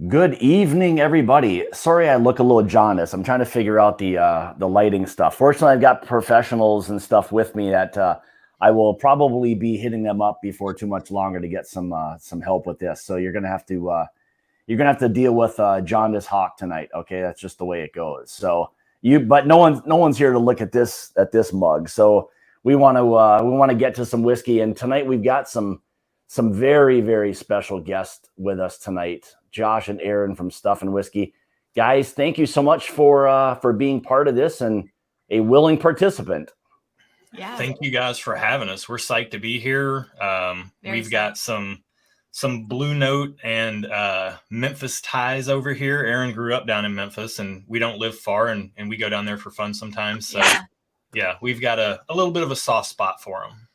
Good evening, everybody. Sorry, I look a little jaundiced. I'm trying to figure out the lighting stuff. Fortunately, I've got professionals and stuff with me that I will probably be hitting them up before too much longer to get some help with this. So you're gonna have to deal with Jaundice Hawk tonight. Okay, that's just the way it goes. So but no one's here to look at this mug. So we want to get to some whiskey, and tonight we've got some very, very special guests with us tonight. Josh and Erin from Stuff and Whiskey. Guys, thank you so much for being part of this and a willing participant. Yeah. Thank you guys for having us. We're psyched to be here. We've got some Blue Note and Memphis ties over here. Erin grew up down in Memphis, and we don't live far, and we go down there for fun sometimes. So yeah, we've got a little bit of a soft spot for them.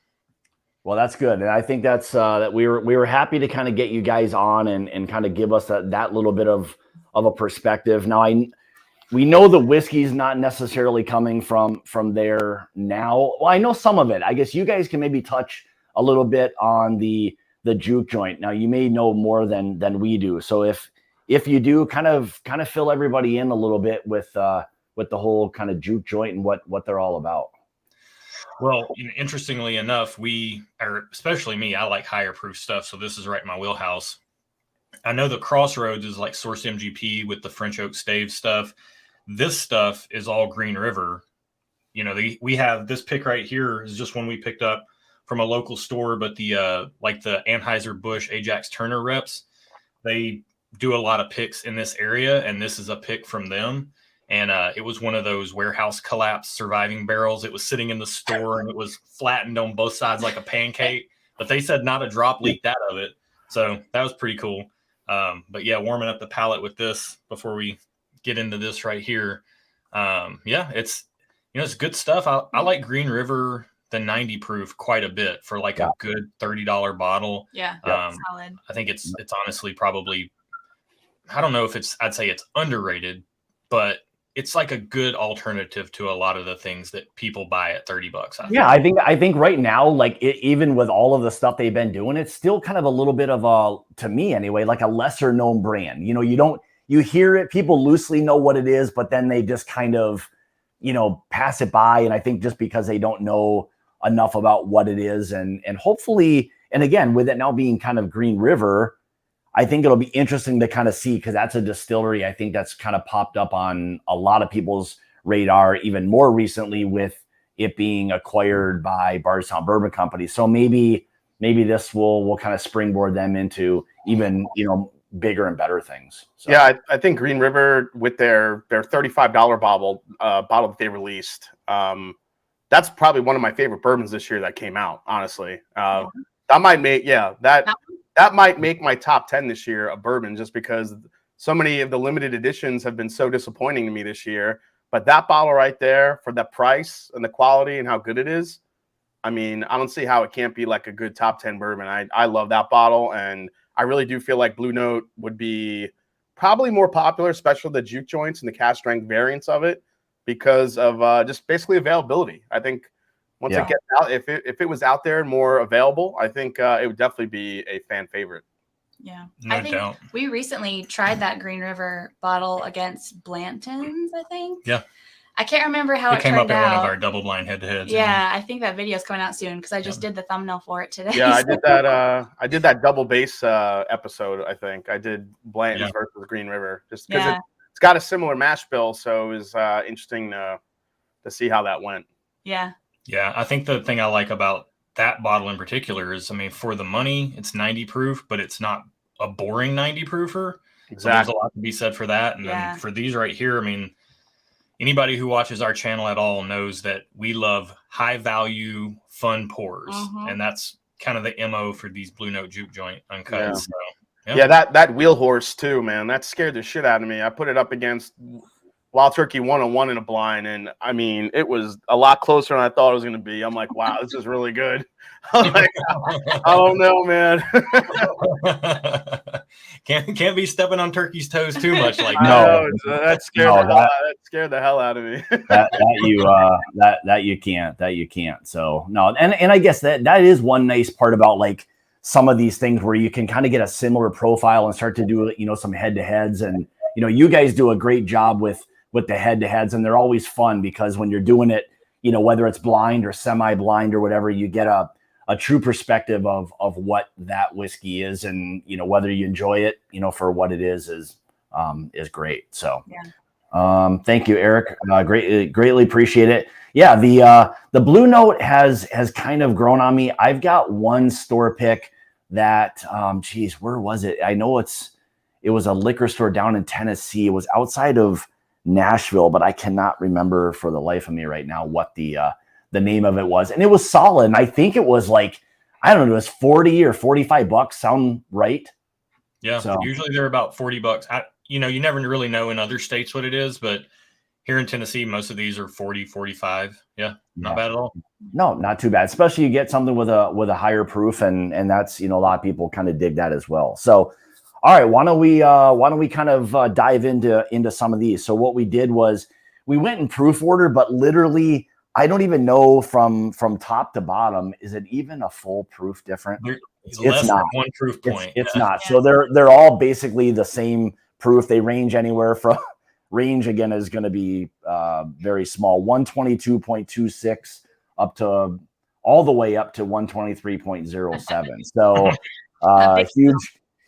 Well, that's good. And I think that's that we were happy to kind of get you guys on and kind of give us that little bit of a perspective. Now, we know the whiskey's not necessarily coming from there now. Well, I know some of it. I guess you guys can maybe touch a little bit on the Juke joint. Now, you may know more than we do. So if you do, kind of fill everybody in a little bit with the whole kind of Juke joint and what they're all about. Well, interestingly enough, especially me, I like higher proof stuff. So this is right in my wheelhouse. I know the Crossroads is like Source MGP with the French Oak Stave stuff. This stuff is all Green River. We have this pick right here is just one we picked up from a local store, but the Anheuser-Busch Ajax Turner reps, they do a lot of picks in this area, and this is a pick from them. And it was one of those warehouse collapse surviving barrels. It was sitting in the store, and it was flattened on both sides like a pancake. But they said not a drop leaked out of it. So that was pretty cool. But yeah, warming up the palate with this before we get into this right here. It's good stuff. I like Green River, the 90 proof, quite a bit for like a good $30 bottle. Yeah, solid. I think it's honestly probably, I don't know if I'd say it's underrated, but it's like a good alternative to a lot of the things that people buy at $30. I think right now, like even with all of the stuff they've been doing, it's still kind of a little bit of to me anyway, like a lesser known brand. You hear it, people loosely know what it is, but then they just kind of, pass it by. And I think just because they don't know enough about what it is, and hopefully, and again, with it now being kind of Green River, I think it'll be interesting to kind of see, because that's a distillery I think that's kind of popped up on a lot of people's radar, even more recently with it being acquired by Bardstown Bourbon Company. So maybe this will kind of springboard them into even, bigger and better things. So. Yeah, I think Green River with their $35 bottle that they released, that's probably one of my favorite bourbons this year that came out, honestly. That might make, that might make my top 10 this year of bourbon, just because so many of the limited editions have been so disappointing to me this year. But that bottle right there, for the price and the quality and how good it is, I mean, I don't see how it can't be like a good top 10 bourbon. I love that bottle, and I really do feel like Blue Note would be probably more popular, especially the Juke joints and the cask strength variants of it, because of just basically availability. I think once it gets out, if it was out there and more available, I think it would definitely be a fan favorite. Yeah. No I think doubt. We recently tried that Green River bottle against Blanton's, I think. Yeah. I can't remember how it came up turned in out. one of our double blind head-to-heads. Yeah, I think that video is coming out soon, because I just did the thumbnail for it today. Yeah, I did that. I did that double base episode. I think I did Blanton's versus Green River, just because it's got a similar mash bill, so it was interesting to see how that went. Yeah. Yeah, I think the thing I like about that bottle in particular is, I mean, for the money, it's 90 proof, but it's not a boring 90 proofer. Exactly. So there's a lot to be said for that. And then for these right here, I mean, anybody who watches our channel at all knows that we love high value, fun pours. And that's kind of the MO for these Blue Note Juke joint uncut. Yeah. So, yeah, that wheel horse too, man. That scared the shit out of me. I put it up against Wild Turkey 101 in a blind, and I mean, it was a lot closer than I thought it was going to be. I'm like, wow, this is really good. I'm like, I don't know, man. can't be stepping on Turkey's toes too much like that. No, that scared the hell out of me. that you can't. So no, and I guess that is one nice part about like some of these things where you can kind of get a similar profile and start to do, some head-to-heads. And, you guys do a great job with the head-to-heads, and they're always fun because when you're doing it, whether it's blind or semi-blind or whatever, you get a true perspective of what that whiskey is, and, whether you enjoy it, for what it is great. So, thank you, Eric. Greatly appreciate it. Yeah. The Blue Note has kind of grown on me. I've got one store pick that, where was it? I know it was a liquor store down in Tennessee. It was outside of Nashville, but I cannot remember for the life of me right now what the name of it was. And it was solid. And I think it was like, I don't know, it was 40 or $45. Sound right? Yeah. So usually they're about $40. You never really know in other states what it is, but here in Tennessee, most of these are 40, 45. Yeah. Not bad at all. No, not too bad. Especially you get something with a higher proof, and that's, a lot of people kind of dig that as well. So, all right, why don't we kind of dive into some of these? So what we did was we went in proof order, but literally I don't even know from top to bottom, is it even a full proof different? It's less not than one proof point. It's not. So they're all basically the same proof. They range anywhere from range, again, is going to be very small, 122.26 up to all the way up to 123.07. So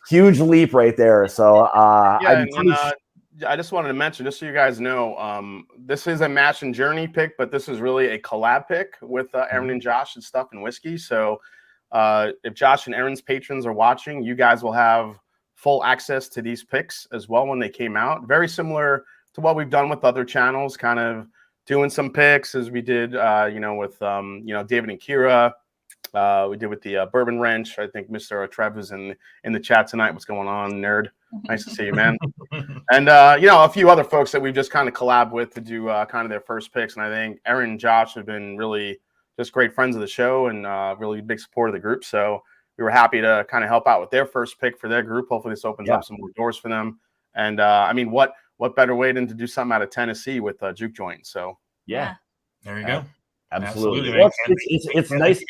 huge leap right there. So I just wanted to mention, just so you guys know, this is a Mash and Journey pick, but this is really a collab pick with Erin and Josh and Stuff and Whiskey. So if Josh and Erin's patrons are watching, you guys will have full access to these picks as well when they came out. Very similar to what we've done with other channels, kind of doing some picks as we did, with, David and Kira. We did with the Bourbon Wrench. I think Mr. Trev is in the chat tonight. What's going on, nerd? Nice to see you, man. And, a few other folks that we've just kind of collabed with to do kind of their first picks. And I think Erin and Josh have been really just great friends of the show and really big support of the group. So we were happy to kind of help out with their first pick for their group. Hopefully this opens up some more doors for them. And what better way than to do something out of Tennessee with Juke Joint? So yeah, there you go. Absolutely. Well, it's nice.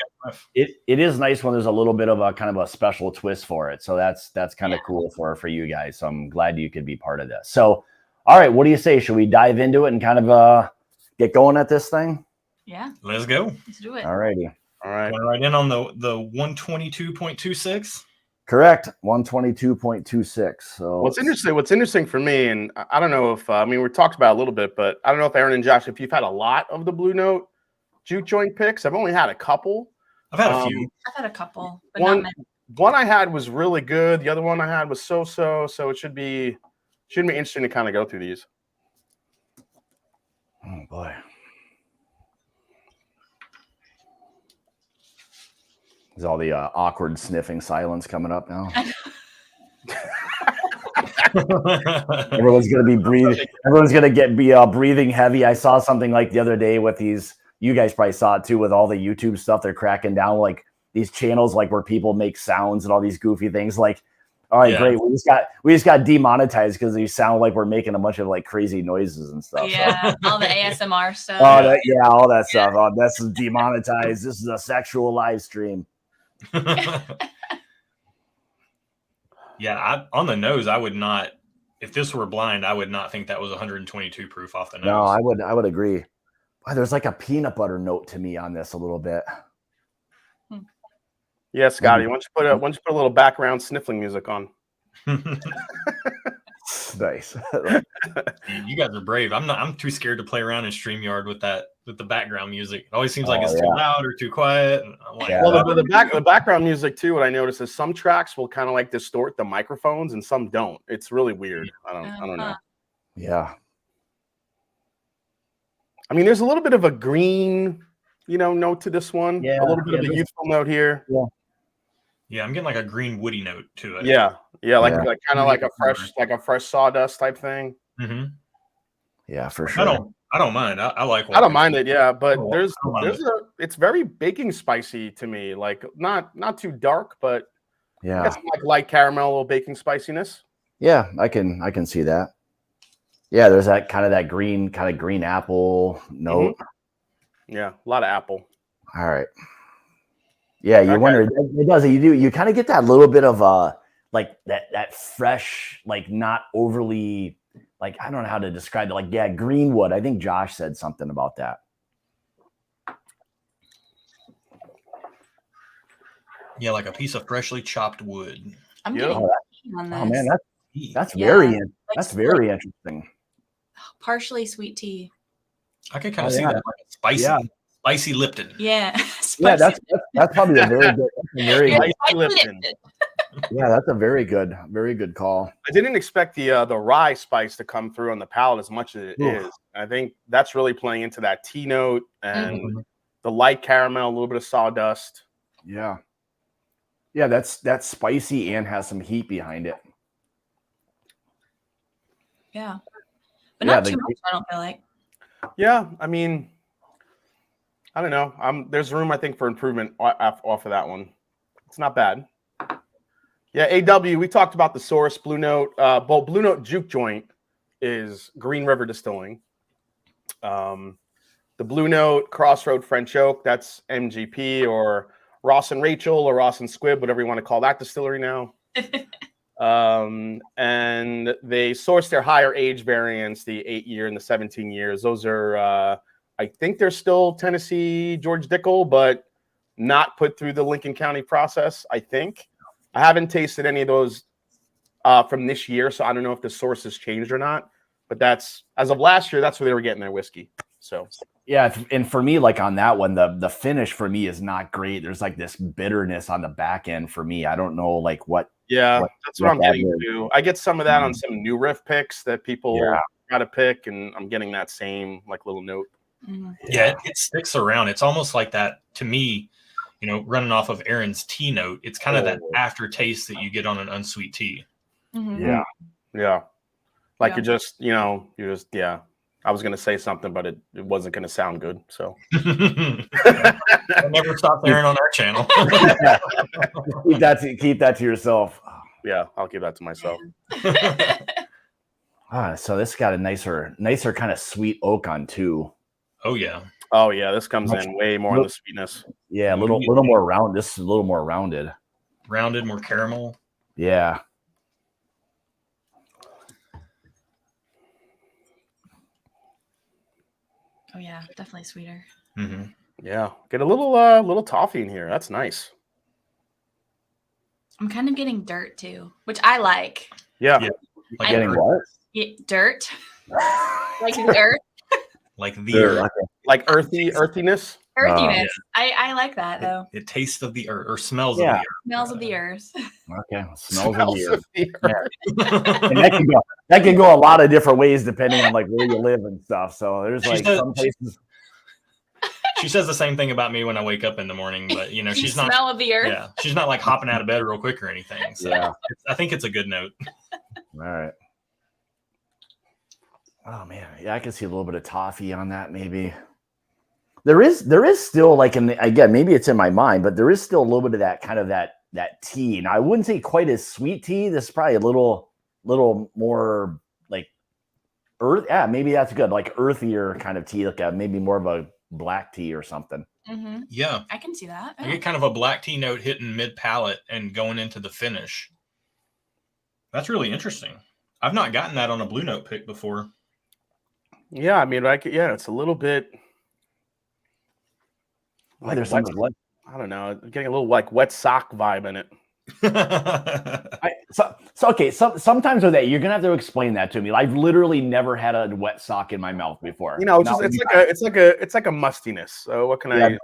It is nice when there's a little bit of a kind of a special twist for it. So that's kind of cool for you guys. So I'm glad you could be part of this. So, all right, what do you say? Should we dive into it and kind of get going at this thing? Yeah. Let's go. Let's do it. All righty. All right. Going right in on the 122.26. Correct. 122.26. So what's interesting for me, and I don't know if we talked about it a little bit, but I don't know if Erin and Josh, if you've had a lot of the Blue Note Juke Joint picks. I've only had a couple. I've had a few. I've had a couple, but not many. One I had was really good. The other one I had was so. So it should be interesting to kind of go through these. Oh boy. Is all the awkward sniffing silence coming up now? Everyone's gonna be breathing. Everyone's gonna be breathing heavy. I saw something like the other day with these. You guys probably saw it too with all the YouTube stuff. They're cracking down like these channels, like where people make sounds and all these goofy things. Like, all right, great. We just got demonetized because they sound like we're making a bunch of like crazy noises and stuff. Yeah, all the ASMR stuff. All that stuff. Oh, this is demonetized. This is a sexual live stream. Yeah, on the nose, I would not. If this were blind, I would not think that was 122 proof off the nose. No, I would agree. Wow, there's like a peanut butter note to me on this a little bit. Yeah, Scotty. Why don't you put a little background sniffling music on? Nice. You guys are brave. I'm too scared to play around in StreamYard with the background music. It always seems like it's too loud or too quiet. And I'm like, well, the background music too. What I notice is some tracks will kind of like distort the microphones and some don't. It's really weird. I don't know. Yeah. I mean, there's a little bit of a green, note to this one. Yeah, a little bit of a youthful note here. Yeah, I'm getting like a green woody note to it. Yeah, like kind of like a fresh sawdust type thing. Mm-hmm. Yeah, for sure. I don't mind. I like. I don't mind it. Yeah, but it's very baking spicy to me. Like not too dark, but yeah, some like light caramel, a little baking spiciness. Yeah, I can see that. Yeah, there's that kind of green apple note. Mm-hmm. Yeah, a lot of apple. All right. Yeah, you Okay. wonder. It does. You kind of get that little bit of like that fresh, like not overly, like I don't know how to describe it. Like greenwood. I think Josh said something about that. Yeah, like a piece of freshly chopped wood. I'm Yep. getting on this. Oh man, that's Yeah. that's Like, very interesting. partially sweet tea. I could kind of Oh, see yeah. that, like a spicy, Yeah. spicy Lipton. Yeah. Yeah, Spicy. that's probably a very good. That's a very Yeah, good. Spicy spicy Lipton. Yeah, that's a very good call. I didn't expect the rye spice to come through on the palate as much as it Oof. is. I think that's really playing into that tea note and Mhm. the light caramel, a little bit of sawdust. Yeah. Yeah, that's spicy and has some heat behind it. Yeah. But Yeah, not the- too much, I don't feel like. Yeah, I mean, I don't know. There's room, I think, for improvement off of that one. It's not bad. Yeah, AW, we talked about the source, Blue Note. Blue Note Juke joint is Green River Distilling. The Blue Note Crossroad French Oak, that's MGP or Ross and Rachel or Ross and Squibb, whatever you want to call that distillery now. And they source their higher age variants, the 8-year and the 17 years. Those are, I think they're still Tennessee George Dickel, but not put through the Lincoln County process, I think. I haven't tasted any of those from this year, so I don't know if the source has changed or not. But that's, as of last year, that's where they were getting their whiskey. So Yeah, and for me, like on that one, the finish for me is not great. There's like this bitterness on the back end for me. I don't know like what. yeah, that's what I'm that getting is. to. I get some of that on some new riff picks that people Yeah. try to pick, and I'm getting that same like little note. Mhm. Yeah, it sticks around. It's almost like that to me, running off of Erin's tea note. It's kind of that aftertaste that you get on an unsweet tea. Mhm. Yeah. Yeah. Like Yeah. you're just, yeah. I was going to say something, but it wasn't going to sound good. So I'll never stop Erin on our channel. keep that to yourself. yeah, I'll give that to myself. So this got a nicer kind of sweet oak on too. Oh yeah. Oh yeah, this comes in way more on the sweetness. Yeah, a little more round. This is a little more rounded. Rounded, more caramel. Yeah. Oh yeah, definitely sweeter. Mm-hmm. Yeah, get a little toffee in here. That's nice. I'm kind of getting dirt too, which I like. Yeah, Yeah. Like Getting what? Dirt, like the earth, like the Sure, earth. like earthiness. earthiness. I like that though. It tastes of the earth or smells Yeah. of Smells of the earth. Okay. Smells Smells of of the earth. the And earth. that can go a lot of different ways depending on like where you live and stuff. So there's She like said- some places. She says the same thing about me when I wake up in the morning, but You she's not. smell of the earth. Yeah, she's not like hopping out of bed real quick or anything. So Yeah. I think it's a good note. All right. Oh man, yeah, I can see a little bit of toffee on that. Maybe there is still like again, maybe it's in my mind, but there is still a little bit of that kind of that tea. Now I wouldn't say quite as sweet tea. This is probably a little more like earth. Yeah, maybe that's good. Like earthier kind of tea, like maybe more of a black tea or something. Mm-hmm. Yeah, I can see that. I get kind of a black tea note hitting mid palate and going into the finish. That's really interesting. I've not gotten that on a Blue Note pick before. Yeah, I mean, it's a little bit. Why there's something like I don't know, getting a little like wet sock vibe in it. sometimes with that, you're gonna have to explain that to me. I've literally never had a wet sock in my mouth before. You know, it's like a mustiness. So what can I?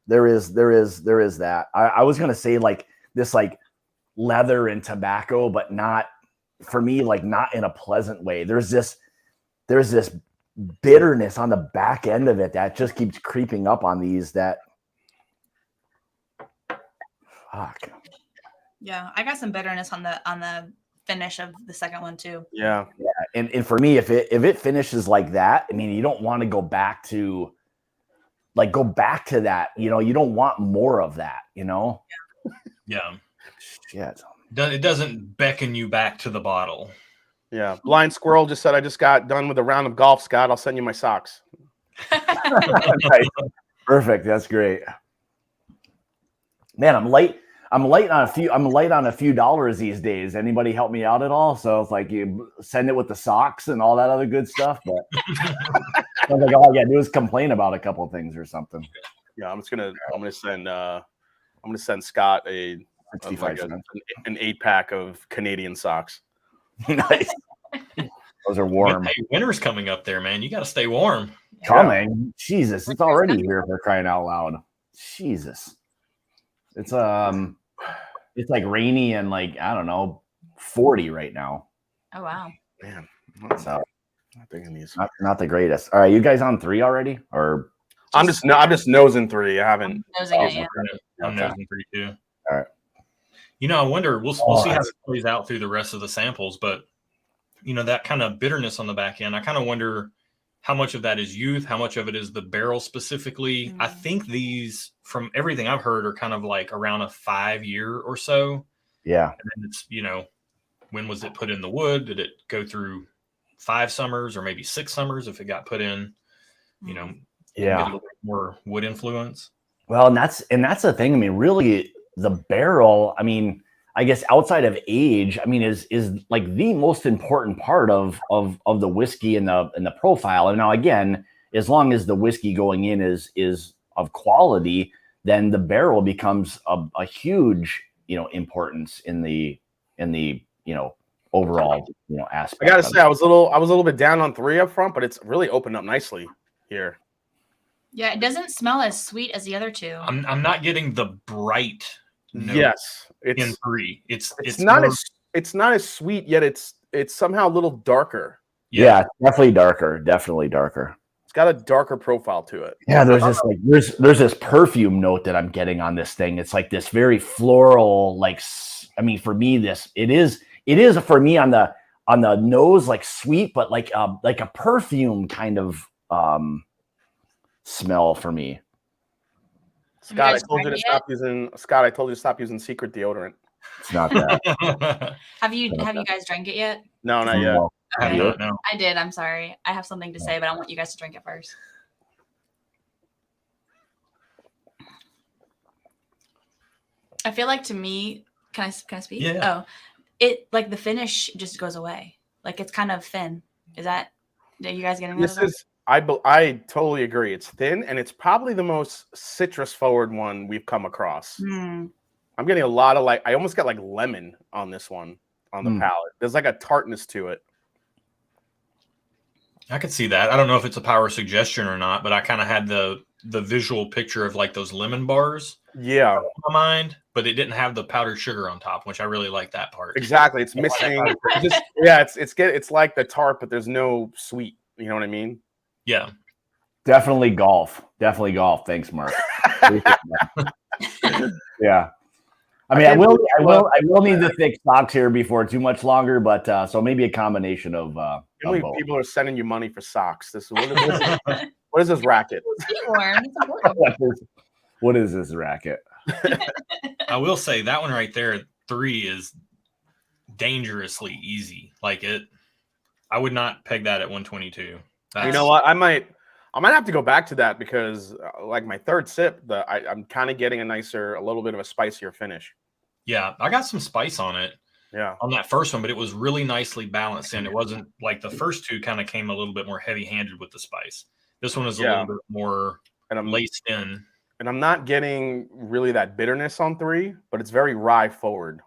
There is that. I was gonna say like this like leather and tobacco, but not for me, like not in a pleasant way. There's this bitterness on the back end of it that just keeps creeping up on these. That fuck. Yeah, I got some bitterness on the finish of the second one too. Yeah. And for me, if it finishes like that, I mean, you don't want to go back to that. You know, you don't want more of that. You know. Yeah. Shit. It doesn't beckon you back to the bottle. Yeah. Blind Squirrel just said, I just got done with a round of golf, Scott. I'll send you my socks. Nice. Perfect. That's great. man, I'm light on a few dollars these days. Anybody help me out at all? So it's like you send it with the socks and all that other good stuff. But I was like, all I gotta do is complain about a couple of things or something. Yeah, I'm gonna send Scott an 8-pack of Canadian socks. Nice. Those are warm. Hey, winter's coming up there, man. You got to stay warm. Coming. Jesus, it's already here for crying out loud. Jesus. It's like rainy and like, I don't know, 40 right now. Oh wow. Man, So not thinking these. not the greatest. All right, you guys on 3 already? Or I'm just nosing 3. I haven't. Nosing it, yeah. I'm nosing 3 too. All right. I wonder. We'll see how it plays out through the rest of the samples, but that kind of bitterness on the back end. I kind of wonder how much of that is youth, how much of it is the barrel specifically. Mm-hmm. I think these, from everything I've heard, are kind of like around a 5-year or so. Yeah. And then it's when was it put in the wood? Did it go through 5 summers or maybe 6 summers if it got put in? Get a little bit more wood influence. Well, and that's the thing. I mean, really, the barrel. I mean, I guess outside of age, I mean, is like the most important part of the whiskey and the profile. And now, again, as long as the whiskey going in is of quality, then the barrel becomes a huge importance in the overall aspect. I gotta say, I was a little bit down on 3 up front, but it's really opened up nicely here. Yeah, it doesn't smell as sweet as the other 2. I'm not getting the bright note. Yes, in 3. It's not more, it's not as sweet yet. It's somehow a little darker. Yeah, definitely darker. It's got a darker profile to it. Yeah, there's this perfume note that I'm getting on this thing. It's like this very floral, like, I mean, for me, it is for me on the nose, like sweet, but like a perfume kind of smell for me. Scott, I told you to stop using secret deodorant. It's not that. Have you guys drank it yet? No, not yet. Okay. No. I did. I'm sorry. I have something to say, but I want you guys to drink it first. I feel like, to me, can I speak? Yeah. Oh, it, like, the finish just goes away. Like, it's kind of thin. Are you guys getting that? I totally agree. It's thin, and it's probably the most citrus forward one we've come across. I'm getting a lot of, like, I almost got like lemon on this one on the palate. There's like a tartness to it. I could see that. I don't know if it's a power suggestion or not, but I kind of had the visual picture of like those lemon bars. Yeah. In my mind, but it didn't have the powdered sugar on top, which I really like that part. Exactly. It's missing. It's like the tart, but there's no sweet. You know what I mean? Yeah. Definitely golf. Thanks, Mark. Yeah. I mean, I will need the thick socks here before too much longer, but so maybe a combination of both. People are sending you money for socks. What is this racket? What is this racket? I will say that one right there, 3 is dangerously easy. Like I would not peg that at 122. You know what? I might have to go back to that because, like, my third sip, I'm kind of getting a little bit of a spicier finish. Yeah, I got some spice on it. Yeah, on that first one, but it was really nicely balanced, and it wasn't like the first 2 kind of came a little bit more heavy-handed with the spice. This one is a little bit more laced in. And I'm not getting really that bitterness on 3, but it's very rye forward.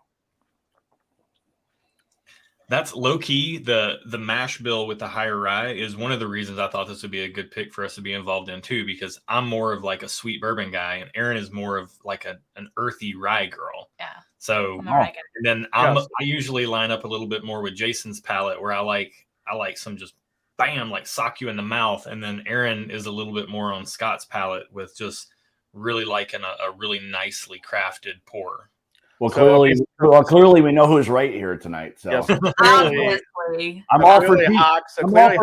That's low key. The mash bill with the higher rye is one of the reasons I thought this would be a good pick for us to be involved in too, because I'm more of like a sweet bourbon guy, and Erin is more of like an earthy rye girl. Yeah. So and then I usually line up a little bit more with Jason's palate, where I like some just bam, like sock you in the mouth, and then Erin is a little bit more on Scott's palate with just really liking a really nicely crafted pour. Well, clearly, we know who's right here tonight. So yes, I'm all for Hawk. So clearly,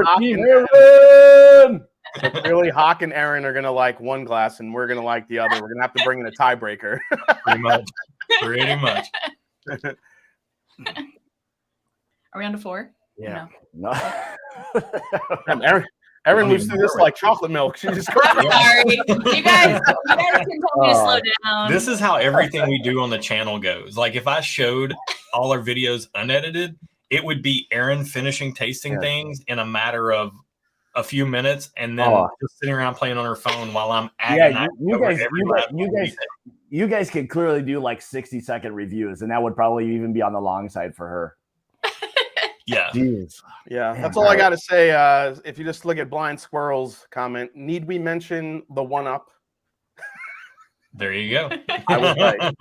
Hawk and Erin are gonna like one glass, and we're gonna like the other. We're gonna have to bring in a tiebreaker. Pretty much. Are we on to 4? Yeah. No. Erin, Erin moves through this like chocolate milk. She just I'm sorry. You guys can tell me to slow down. This is how everything we do on the channel goes. Like if I showed all our videos unedited, it would be Erin finishing tasting things in a matter of a few minutes, and then just sitting around playing on her phone while I'm you guys could clearly do like 60-second reviews, and that would probably even be on the long side for her. Yeah. Jeez. Yeah, that's all I got to say. If you just look at Blind Squirrel's comment, need we mention the 1-Up? There you go. I was right.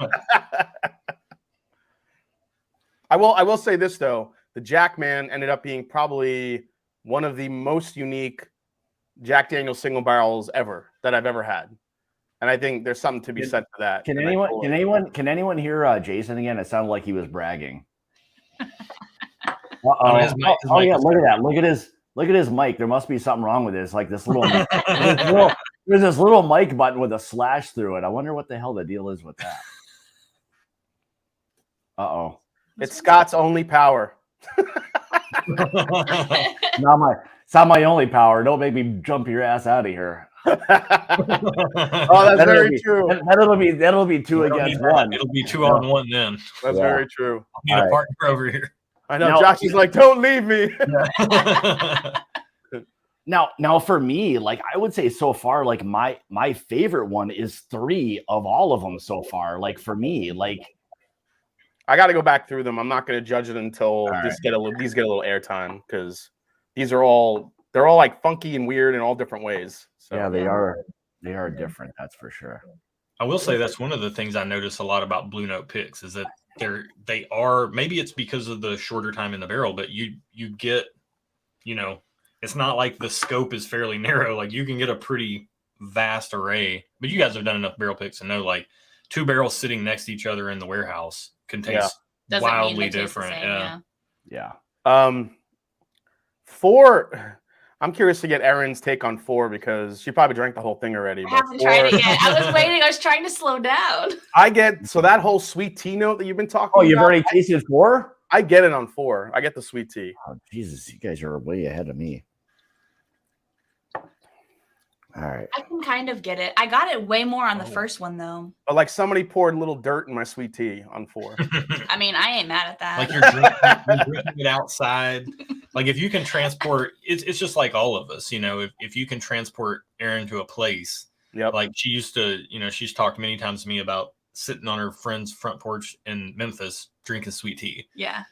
I will say this though, the Jackman ended up being probably one of the most unique Jack Daniel's single barrels ever that I've ever had, and I think there's something to be said for that. Can anyone hear Jason again? It sounded like he was bragging. Oh yeah, look at that. Look at his mic. There must be something wrong with this. Like this little, there's this little mic button with a slash through it. I wonder what the hell the deal is with that. Uh-oh. It's Scott's only power. It's not my only power. Don't make me jump your ass out of here. Oh, that's very true. That'll be 2 against 1. It'll be 2 on 1 then. That's very true. I need a partner over here. I know. Josh is like, don't leave me. Now for me, like I would say so far, like my favorite one is 3 of all of them so far. Like for me, like I got to go back through them. I'm not going to judge it until these get a little airtime, because they're all like funky and weird in all different ways. So yeah, they are different. That's for sure. I will say that's one of the things I notice a lot about Blue Note picks is that they are, maybe it's because of the shorter time in the barrel, but you get, it's not like the scope is fairly narrow. Like you can get a pretty vast array, but you guys have done enough barrel picks to know like 2 barrels sitting next to each other in the warehouse can taste wildly different. Yeah. 4, I'm curious to get Erin's take on 4 because she probably drank the whole thing already. I haven't tried it yet. I was waiting. I was trying to slow down. So that whole sweet tea note that you've been talking about. Oh, you've already tasted 4? I get it on 4. I get the sweet tea. Oh, Jesus, you guys are way ahead of me. All right. I can kind of get it. I got it way more on the first one though. But like somebody poured a little dirt in my sweet tea on 4. I mean, I ain't mad at that. Like you're drinking it outside. Like if you can transport, it's just like all of us, if you can transport Erin to a place. Yep. Like she used to, she's talked many times to me about sitting on her friend's front porch in Memphis drinking sweet tea. Yeah.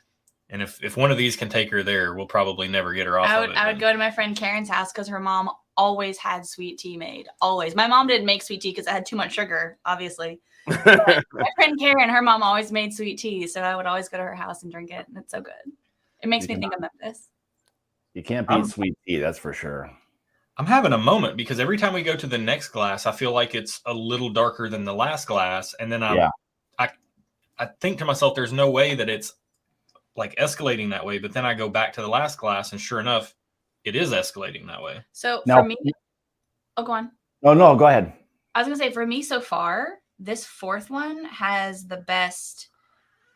And if one of these can take her there, we'll probably never get her off of it. I would go to my friend Karen's house because her mom always had sweet tea made. Always. My mom didn't make sweet tea because it had too much sugar, obviously. But my friend Karen, her mom always made sweet tea. So I would always go to her house and drink it. And it's so good. It makes me think of Memphis. You can't beat sweet tea, that's for sure. I'm having a moment because every time we go to the next glass, I feel like it's a little darker than the last glass. And then I think to myself, there's no way that it's like escalating that way. But then I go back to the last glass and sure enough, it is escalating that way. So for me, go on. No, go ahead. I was going to say for me so far, this 4th one has the best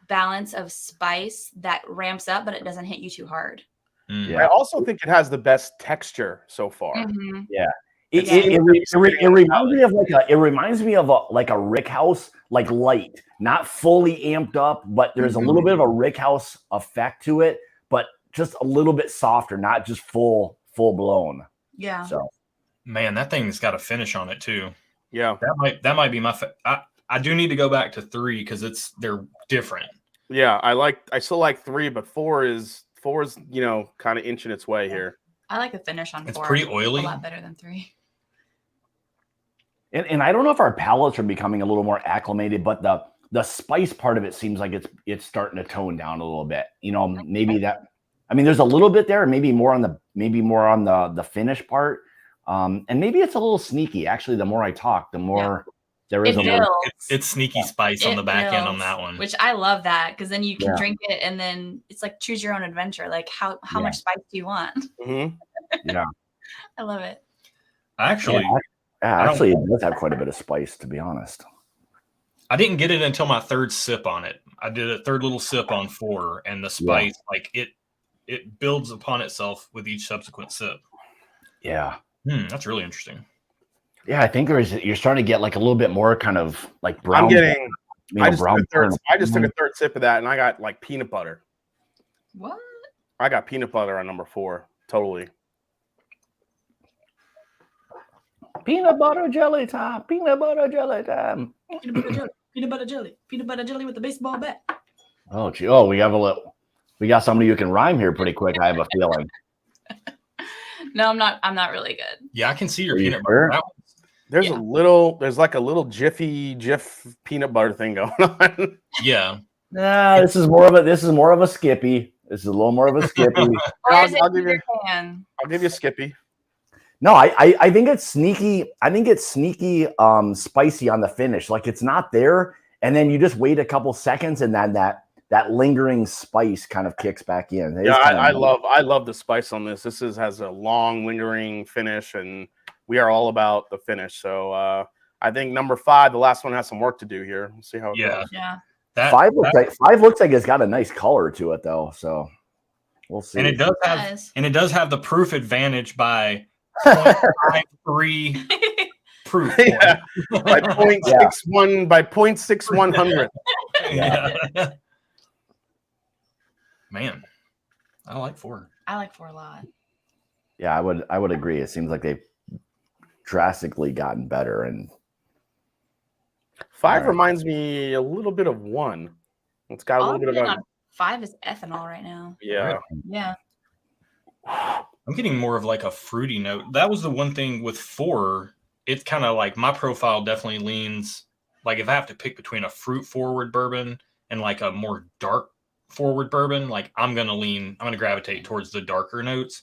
balance of spice that ramps up, but it doesn't hit you too hard. Yeah. I also think it has the best texture so far. Mm-hmm. Yeah. It reminds me of like a rick house, like light, not fully amped up, but there's a little bit of a rick house effect to it, but just a little bit softer, not just full blown. Yeah. So, man, that thing's got a finish on it too. Yeah. That might be my. I do need to go back to 3 because they're different. Yeah, I still like 3, but 4 is kind of inching its way here. I like the finish on 4. It's pretty oily. A lot better than 3. And I don't know if our palates are becoming a little more acclimated, but the spice part of it seems like it's starting to tone down a little bit. Maybe that. I mean, there's a little bit there, maybe more on the finish part, and maybe it's a little sneaky. Actually, the more I talk, the more there is. It's sneaky spice on the back end on that one, which I love that because then you can drink it and then it's like choose your own adventure. Like how much spice do you want? Mm-hmm. Yeah, I love it. Actually, it does have quite a bit of spice, to be honest. I didn't get it until my 3rd sip on it. I did a 3rd little sip on 4, and the spice, like it builds upon itself with each subsequent sip. Yeah. That's really interesting. Yeah, I think you're starting to get like a little bit more kind of like brown. I'm getting. I just brown. took a third sip of that, and I got like peanut butter. What? I got peanut butter on number 4. Totally. Peanut butter jelly time. Peanut butter jelly time. Peanut butter jelly. Peanut butter jelly. Peanut butter jelly with the baseball bat. Oh, gee. We got somebody who can rhyme here pretty quick. I have a feeling. No, I'm not. I'm not really good. Yeah, I can see your Are you peanut sure? butter. There's like a little Jif peanut butter thing going on. Yeah. Nah, this is more of a Skippy. This is a little more of a Skippy. Or is it I'll give you. can? I'll give you a Skippy. No, I think it's sneaky. I think it's sneaky spicy on the finish. Like it's not there, and then you just wait a couple seconds, and then that lingering spice kind of kicks back in. Yeah, I love the spice on this. This has a long lingering finish, and we are all about the finish. So I think number 5, the last one, has some work to do here. We'll see how it goes. Yeah. Five looks like it's got a nice color to it though. So we'll see. And it does have the proof advantage by 0.53 proof. Yeah. By 0.61 by 0.6100. Yeah. Man, I like 4. I like 4 a lot. Yeah, I would agree. It seems like they've drastically gotten better, and 5 reminds me a little bit of 1. It's got a little bit of 5 is ethanol right now. yeah. Yeah. I'm getting more of like a fruity note. That was the one thing with 4. It's kind of like my profile definitely leans like if I have to pick between a fruit forward bourbon and like a more dark forward bourbon, like I'm going to gravitate towards the darker notes.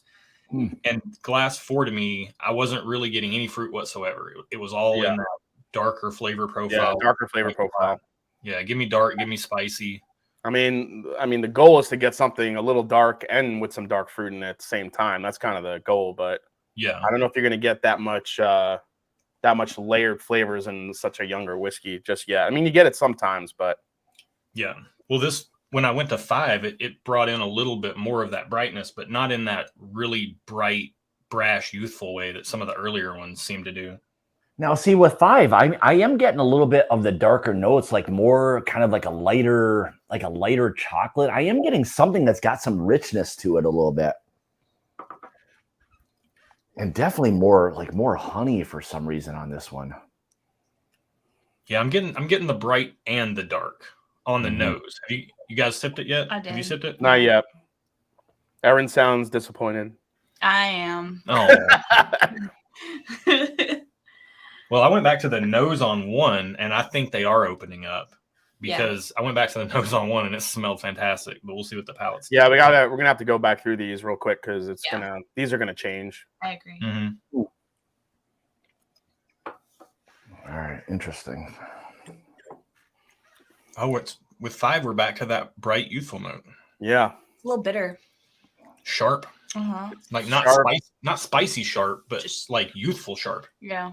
And glass 4 to me, I wasn't really getting any fruit whatsoever. It was all in that darker flavor profile. Yeah, darker flavor profile. Yeah, give me dark, give me spicy. I mean, the goal is to get something a little dark and with some dark fruit in it at the same time. That's kind of the goal, but yeah, I don't know if you're going to get that much layered flavors in such a younger whiskey just yet. I mean, you get it sometimes, but yeah. Well, when I went to 5, it brought in a little bit more of that brightness, but not in that really bright, brash, youthful way that some of the earlier ones seem to do. now see with 5, I am getting a little bit of the darker notes, like more kind of like a lighter chocolate. I am getting something that's got some richness to it a little bit. And definitely more honey for some reason on this one. Yeah, I'm getting the bright and the dark on the nose. Have you guys sipped it yet? I did. Have you sipped it? not yet. Erin sounds disappointed. I am. Oh. Well, I went back to the nose on 1, and I think they are opening up because I went back to the nose on 1 and it smelled fantastic. But we'll see what the palate's. Yeah, we're gonna have to go back through these real quick because these are gonna change. I agree. Mm-hmm. All right, interesting. Oh, with 5, we're back to that bright, youthful note. Yeah, It's a little bitter. Sharp, like not Sharp. not spicy sharp, but just like youthful sharp. Yeah.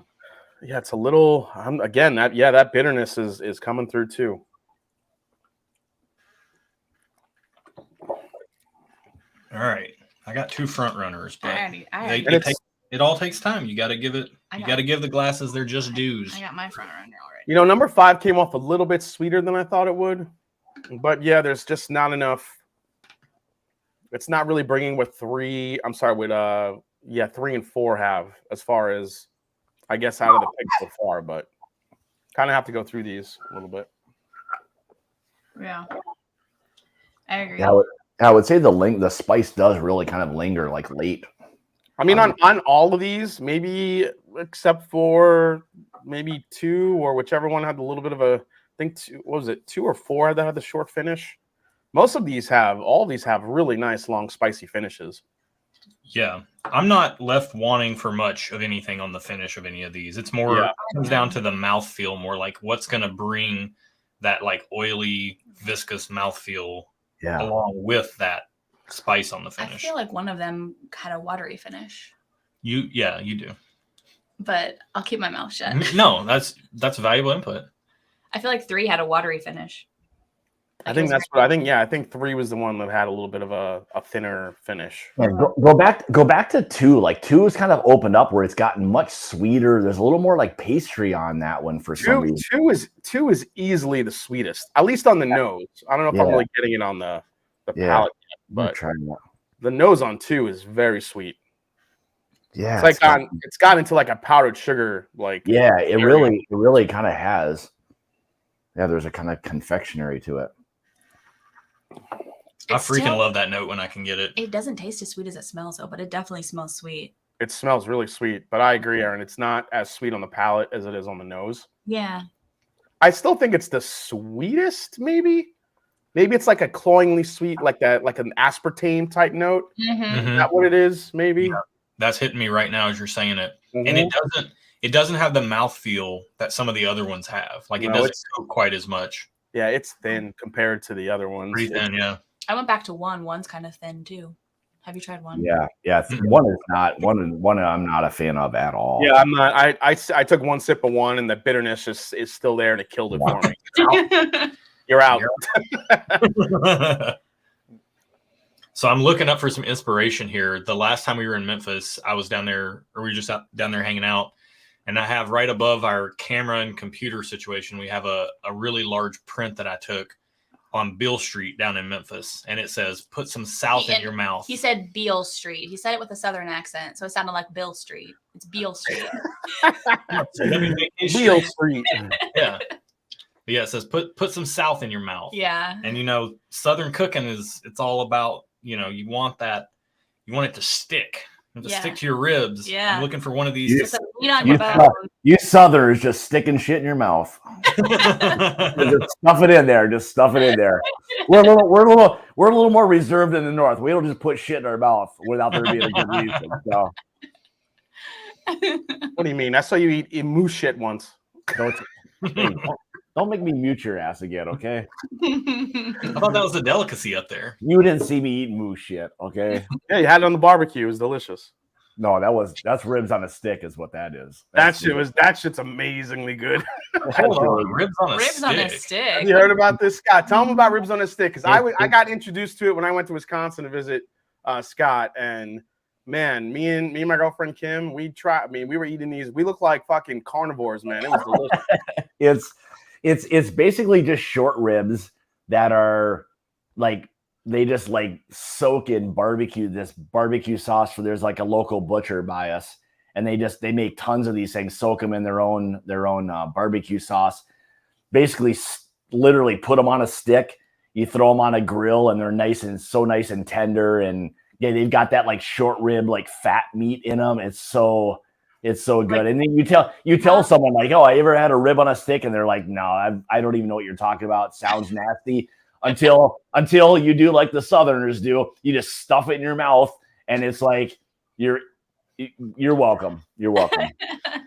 yeah, it's a little. Again, that bitterness is coming through too. All right, I got 2 front runners, but it all takes time. You got to give it. You got to give the glasses their just dues. I got my front runner already. Number 5 came off a little bit sweeter than I thought it would, but yeah, there's just not enough. It's not really bringing what 3. I'm sorry, with 3 and 4 have as far as I guess out of the pick so far, but kind of have to go through these a little bit. Yeah. I agree. Yeah, I would say the spice does really kind of linger like late. I mean, on all of these, maybe except for maybe 2 or whichever one had a little bit of a. I think 2, what was it? 2 or 4 that had the short finish. Most of these have really nice long spicy finishes. Yeah, I'm not left wanting for much of anything on the finish of any of these. It's more it comes down to the mouthfeel, more like what's going to bring that like oily, viscous mouthfeel along with that spice on the finish. I feel like one of them had a watery finish. You do. But I'll keep my mouth shut. No, that's valuable input. I feel like 3 had a watery finish. I think that's what I think. Yeah, I think 3 was the one that had a little bit of a thinner finish. Yeah, go back to 2. Like 2 is kind of opened up where it's gotten much sweeter. There's a little more like pastry on that one for some reason. 2 is easily the sweetest, at least on the nose. I don't know if I'm really getting it on the palate yet, but the nose on 2 is very sweet. Yeah, it's like it's gotten into like a powdered sugar. Like it really kind of has. Yeah, there's a kind of confectionery to it. I freaking love that note when I can get it. It doesn't taste as sweet as it smells, though, but it definitely smells sweet. It smells really sweet, but I agree, Erin. It's not as sweet on the palate as it is on the nose. Yeah. I still think it's the sweetest, maybe. Maybe it's like a cloyingly sweet, like an aspartame type note. Mm-hmm. Is that what it is? Maybe. Yeah. That's hitting me right now as you're saying it. Mm-hmm. And it doesn't have the mouthfeel that some of the other ones have. Like it doesn't coat quite as much. Yeah, it's thin compared to the other ones. Pretty thin, yeah. I went back to 1. 1's kind of thin too. Have you tried 1? Yeah. 1 is not one. I'm not a fan of at all. Yeah, I'm not. I took 1 sip of 1, and the bitterness is still there, and it killed it for me. You're out. So I'm looking up for some inspiration here. The last time we were in Memphis, I was down there, or we were just down there hanging out. And I have right above our camera and computer situation, we have a really large print that I took on Beale Street down in Memphis. And it says, put some South in your mouth. He said Beale Street. He said it with a Southern accent. So it sounded like Bill Street. It's Beale Street. Beale Street. Yeah. Yeah, it says put some South in your mouth. Yeah. And Southern cooking it's all about, you want it to stick. To stick to your ribs. Yeah. I'm looking for one of these. You Southerners just sticking shit in your mouth. Just stuff it in there. Just stuff it in there. We're a little more reserved in the North. We don't just put shit in our mouth without there being a good reason. So. What do you mean? I saw you eat moose shit once. Don't make me mute your ass again, okay? I thought that was a delicacy up there. You didn't see me eating moose shit, okay? Yeah, you had it on the barbecue. It was delicious. No, that's ribs on a stick, is what that is. That shit's amazingly good. Hold on, ribs on a stick. Have you heard about this, Scott? Tell them about ribs on a stick, because I got introduced to it when I went to Wisconsin to visit Scott, and man, me and my girlfriend Kim, we were eating these. We look like fucking carnivores, man. It was delicious. It's basically just short ribs that are like they just like soak in barbecue sauce. There's like a local butcher by us, and they make tons of these things, soak them in their own barbecue sauce. Basically, literally put them on a stick. You throw them on a grill, and they're nice and tender. And yeah, they've got that like short rib, like fat meat in them. It's so good. And then you tell someone like, oh, I ever had a rib on a stick? And they're like, no, I don't even know what you're talking about. Sounds nasty. Until you do like the Southerners do. You just stuff it in your mouth, and it's like you're welcome. You're welcome. I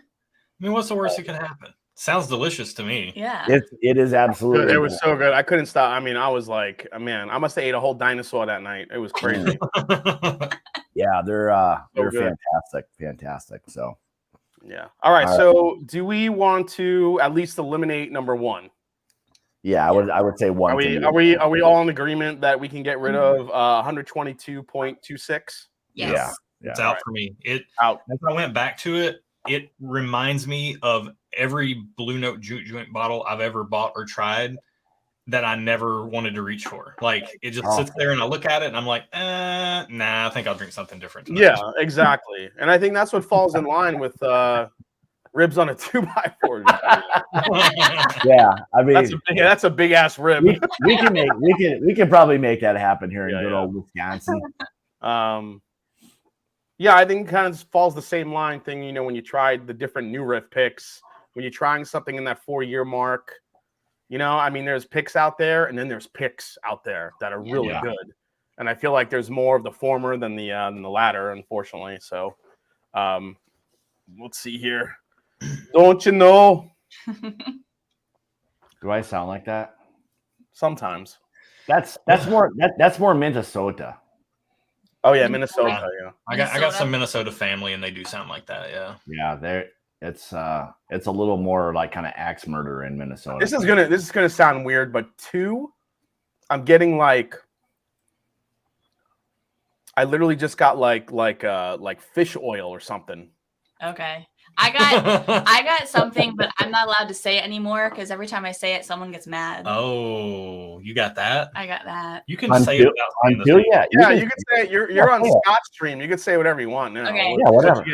mean, what's the worst that can happen? Sounds delicious to me. Yeah. It is absolutely. It was so good. I couldn't stop. I mean, I was like, man, I must have ate a whole dinosaur that night. It was crazy. Yeah, they're fantastic. So, yeah. All right. So, do we want to at least eliminate number 1? Yeah, I would say 1. Are we all in agreement that we can get rid of 122.26? Yes. Yeah. It's out for me. Out. As I went back to it, it reminds me of every Blue Note Juke joint bottle I've ever bought or tried that I never wanted to reach for. Like it just sits there and I look at it and I'm like, nah, I think I'll drink something different tonight. Yeah, exactly. And I think that's what falls in line with ribs on a 2x4. Yeah, I mean that's a big ass rib. We can probably make that happen here in good old Wisconsin. Yeah, I think it kind of falls the same line thing, when you tried the different new riff picks, when you're trying something in that 4-year mark, I mean, there's picks out there and then there's picks out there that are really good. And I feel like there's more of the former than the latter, unfortunately. So let's see here. Don't you know? Do I sound like that? Sometimes. That's more Minnesota. Oh yeah, Minnesota. Yeah, I got some Minnesota family, and they do sound like that. Yeah. Yeah, it's a little more like kind of axe murder in Minnesota. This is gonna sound weird, but 2 I'm getting like I literally just got like fish oil or something. Okay. I got something, but I'm not allowed to say it anymore because every time I say it, someone gets mad. Oh, you got that? I got that. You can say it without saying the thing. Yeah, you can say it. You're on Scott's stream. You can say whatever you want now. Okay. Yeah, whatever.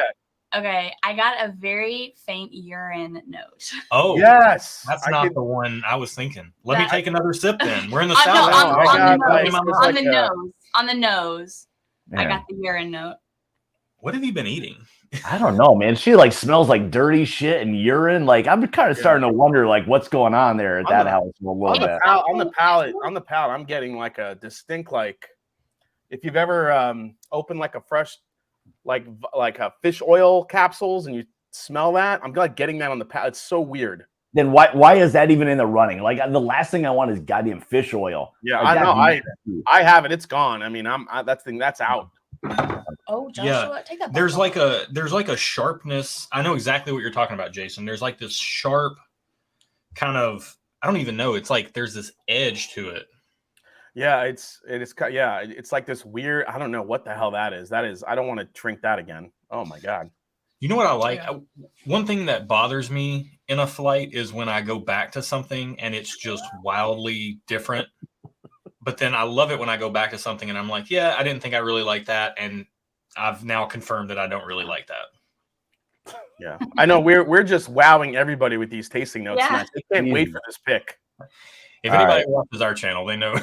Okay, I got a very faint urine note. Oh, yes. That's not the one I was thinking. Let me take another sip then. We're in the South. On the nose. Man. I got the urine note. What have you been eating? I don't know, man. She like smells like dirty shit and urine. Like I'm kind of starting to wonder like what's going on there at that house a little bit. On the palate, I'm getting like a distinct like if you've ever opened like a fresh like a fish oil capsules and you smell that, I'm like getting that on the palate. It's so weird. Then why is that even in the running? Like the last thing I want is goddamn fish oil. Yeah, like, I know. I have it. It's gone. I mean, that's out. Oh, Joshua, take that. There's like a sharpness. I know exactly what you're talking about, Jason. There's like this sharp kind of, I don't even know. It's like there's this edge to it. Yeah, it's like this weird. I don't know what the hell that is. I don't want to drink that again. Oh my god. You know what I like? One thing that bothers me in a flight is when I go back to something and it's just wildly different. But then I love it when I go back to something and I'm like, yeah, I didn't think I really liked that, and I've now confirmed that I don't really like that. Yeah, I know we're just wowing everybody with these tasting notes. Yeah. I can't wait for this pick. If anybody watches our channel, they know.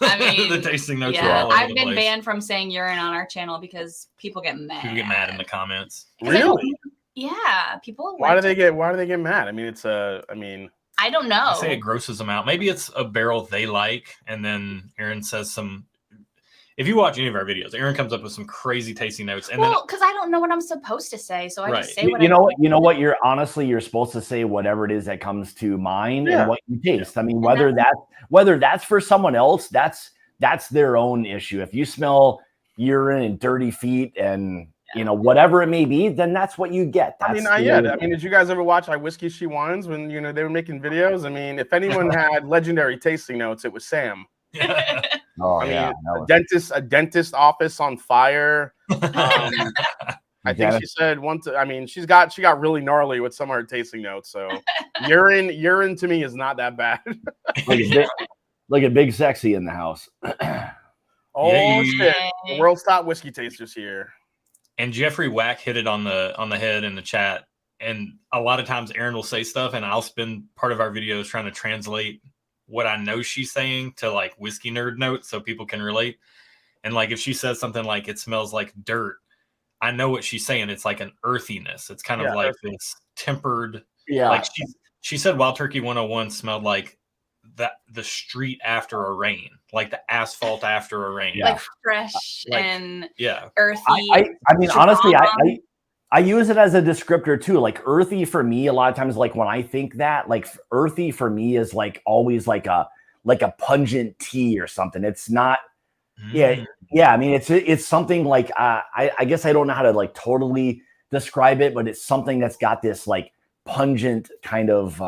I mean, the tasting notes are yeah, all over I've the been place. banned from saying urine on our channel because people get mad. People get mad in the comments. Really? Yeah, people. Why do they get mad? I mean, I don't know. I say it grosses them out. Maybe it's a barrel they like, and then Erin says some. If you watch any of our videos, Erin comes up with some crazy tasting notes, and because I don't know what I'm supposed to say, so I just say what you know what you're supposed to say whatever it is that comes to mind and what you taste. I mean, whether that's for someone else, that's their own issue. If you smell urine and dirty feet and whatever it may be, then that's what you get. That's I mean, did you guys ever watch I Whiskey She Wines when they were making videos? I mean, if anyone had legendary tasting notes, it was Sam. Oh, a dentist office on fire. I think she said she got really gnarly with some of her tasting notes. So urine to me is not that bad. Look at Big Sexy in the house. Oh shit! The World's Top Whiskey Tasters here. And Jeffrey Wack hit it on the head in the chat. And a lot of times Erin will say stuff, and I'll spend part of our videos trying to translate what I know she's saying to like whiskey nerd notes so people can relate. And like if she says something like it smells like dirt, I know what she's saying. It's like an earthiness. It's kind of like this tempered. Yeah. Like she said Wild Turkey 101 smelled like the street after a rain, like the asphalt after a rain. Like fresh and earthy. I mean, honestly, I use it as a descriptor too. Like earthy for me, a lot of times, like when I think that, like earthy for me is like always like a pungent tea or something. It's not. Yeah. I mean, it's something like I guess I don't know how to like totally describe it, but it's something that's got this like pungent kind of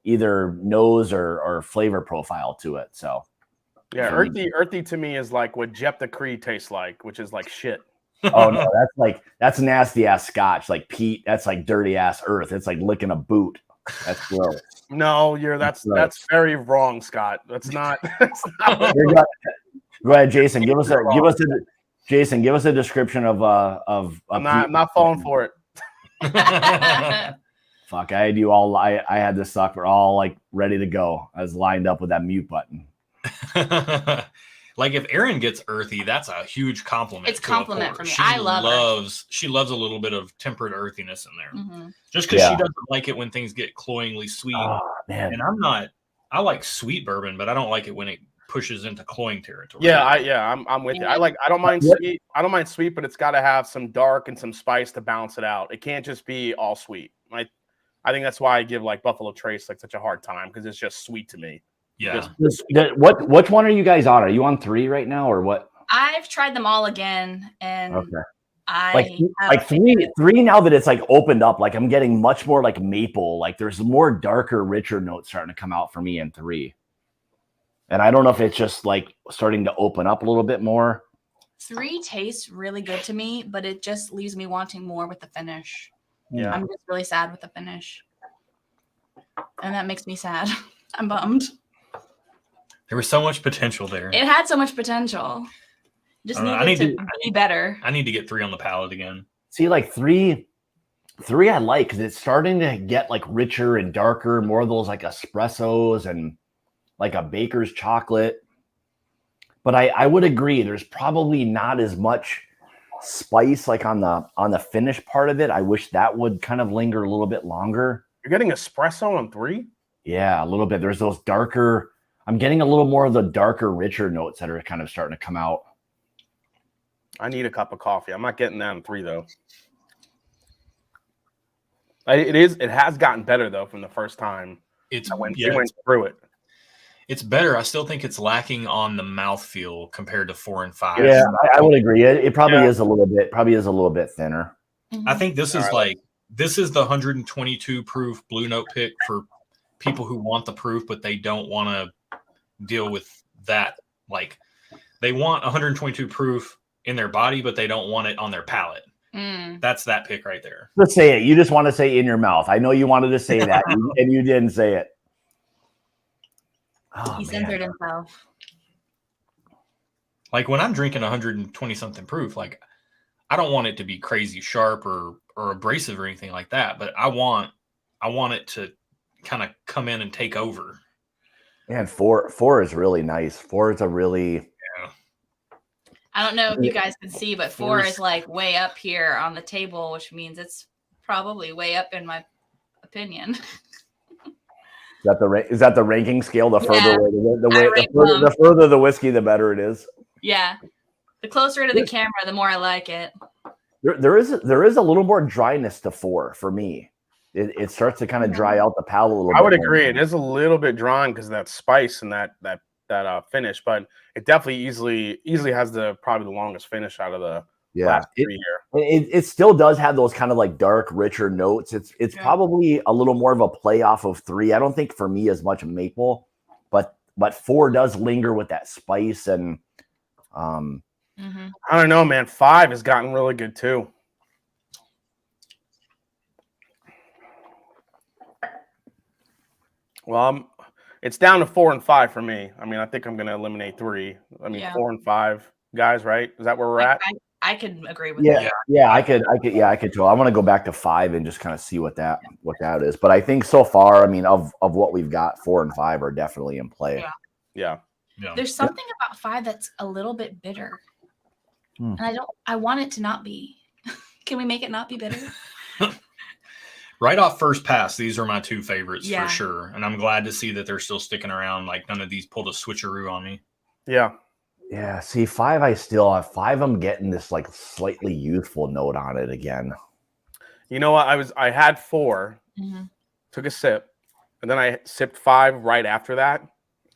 either nose or flavor profile to it. So yeah, earthy to me is like what Jep the Cree tastes like, which is like shit. Oh no, that's nasty ass scotch, like peat. That's like dirty ass earth. It's like licking a boot. That's gross. No, that's very wrong, Scott. That's not. Go ahead, Jason. Give us a description of. I'm not falling for it. Fuck! I had you all. I had this sucker all like ready to go. I was lined up with that mute button. Like if Erin gets earthy, that's a huge compliment. It's a compliment for me. She loves a little bit of tempered earthiness in there, just because she doesn't like it when things get cloyingly sweet. Oh, man. And I like sweet bourbon, but I don't like it when it pushes into cloying territory. I'm with you. I don't mind sweet. I don't mind sweet, but it's got to have some dark and some spice to balance it out. It can't just be all sweet. I think that's why I give like Buffalo Trace like such a hard time because it's just sweet to me. Yeah. Which one are you guys on? Are you on 3 right now or what? I've tried them all again, and like three now that it's like opened up. Like I'm getting much more like maple. Like there's more darker, richer notes starting to come out for me in 3. And I don't know if it's just like starting to open up a little bit more. 3 tastes really good to me, but it just leaves me wanting more with the finish. Yeah. I'm just really sad with the finish. And that makes me sad. I'm bummed. There was so much potential there. It had so much potential. Just needed to be better. I need to get 3 on the palate again. See, like three I like because it's starting to get like richer and darker, more of those like espressos and like a baker's chocolate. But I would agree, there's probably not as much spice like on the finish part of it. I wish that would kind of linger a little bit longer. You're getting espresso on 3? Yeah, a little bit. There's those darker. I'm getting a little more of the darker, richer notes that are kind of starting to come out. I need a cup of coffee. I'm not getting that on 3 though. It has gotten better though from the first time. It went through it. It's better. I still think it's lacking on the mouthfeel compared to 4 and 5. Yeah, I would agree. It probably is a little bit thinner. I think this is this is the 122 proof Blue Note pick for people who want the proof, but they don't want to deal with that. Like they want 122 proof in their body, but they don't want it on their palate. That's that pick right there. Let's say it. You just want to say in your mouth. I know you wanted to say that, and you didn't say it. Oh, he censored himself. Like when I'm drinking 120 something proof, like I don't want it to be crazy sharp or abrasive or anything like that, but I want it to kind of come in and take over. And four is really nice. 4 is a really I don't know if you guys can see, but 4 is like way up here on the table, which means it's probably way up in my opinion. Is that the ranking scale? The further away, the further the whiskey, the better it is. Yeah, the closer to the camera, the more I like it. There is a little more dryness to 4 for me. It starts to kind of dry out the palate a little bit. I would agree. It is a little bit drying because of that spice and that finish, but it definitely easily has probably the longest finish out of the last 3 here. It still does have those kind of like dark, richer notes. It's probably a little more of a play off of 3. I don't think for me as much maple, but 4 does linger with that spice and I don't know, man. 5 has gotten really good too. Well, it's down to 4 and 5 for me. I mean, I think I'm going to eliminate 3. I mean, 4 and 5 guys, right? Is that where we're at? I could agree with that. Yeah, I could too. I want to go back to 5 and just kind of see what that is. But I think so far, I mean, of what we've got, 4 and 5 are definitely in play. Yeah. There's something about 5 that's a little bit bitter. And I want it to not be. Can we make it not be bitter? Right off first pass, these are my 2 favorites for sure. And I'm glad to see that they're still sticking around. Like none of these pulled a switcheroo on me. Yeah. Yeah. See, 5, I still have 5. I'm getting this like slightly youthful note on it again. You know what? I had 4, took a sip, and then I sipped 5 right after that.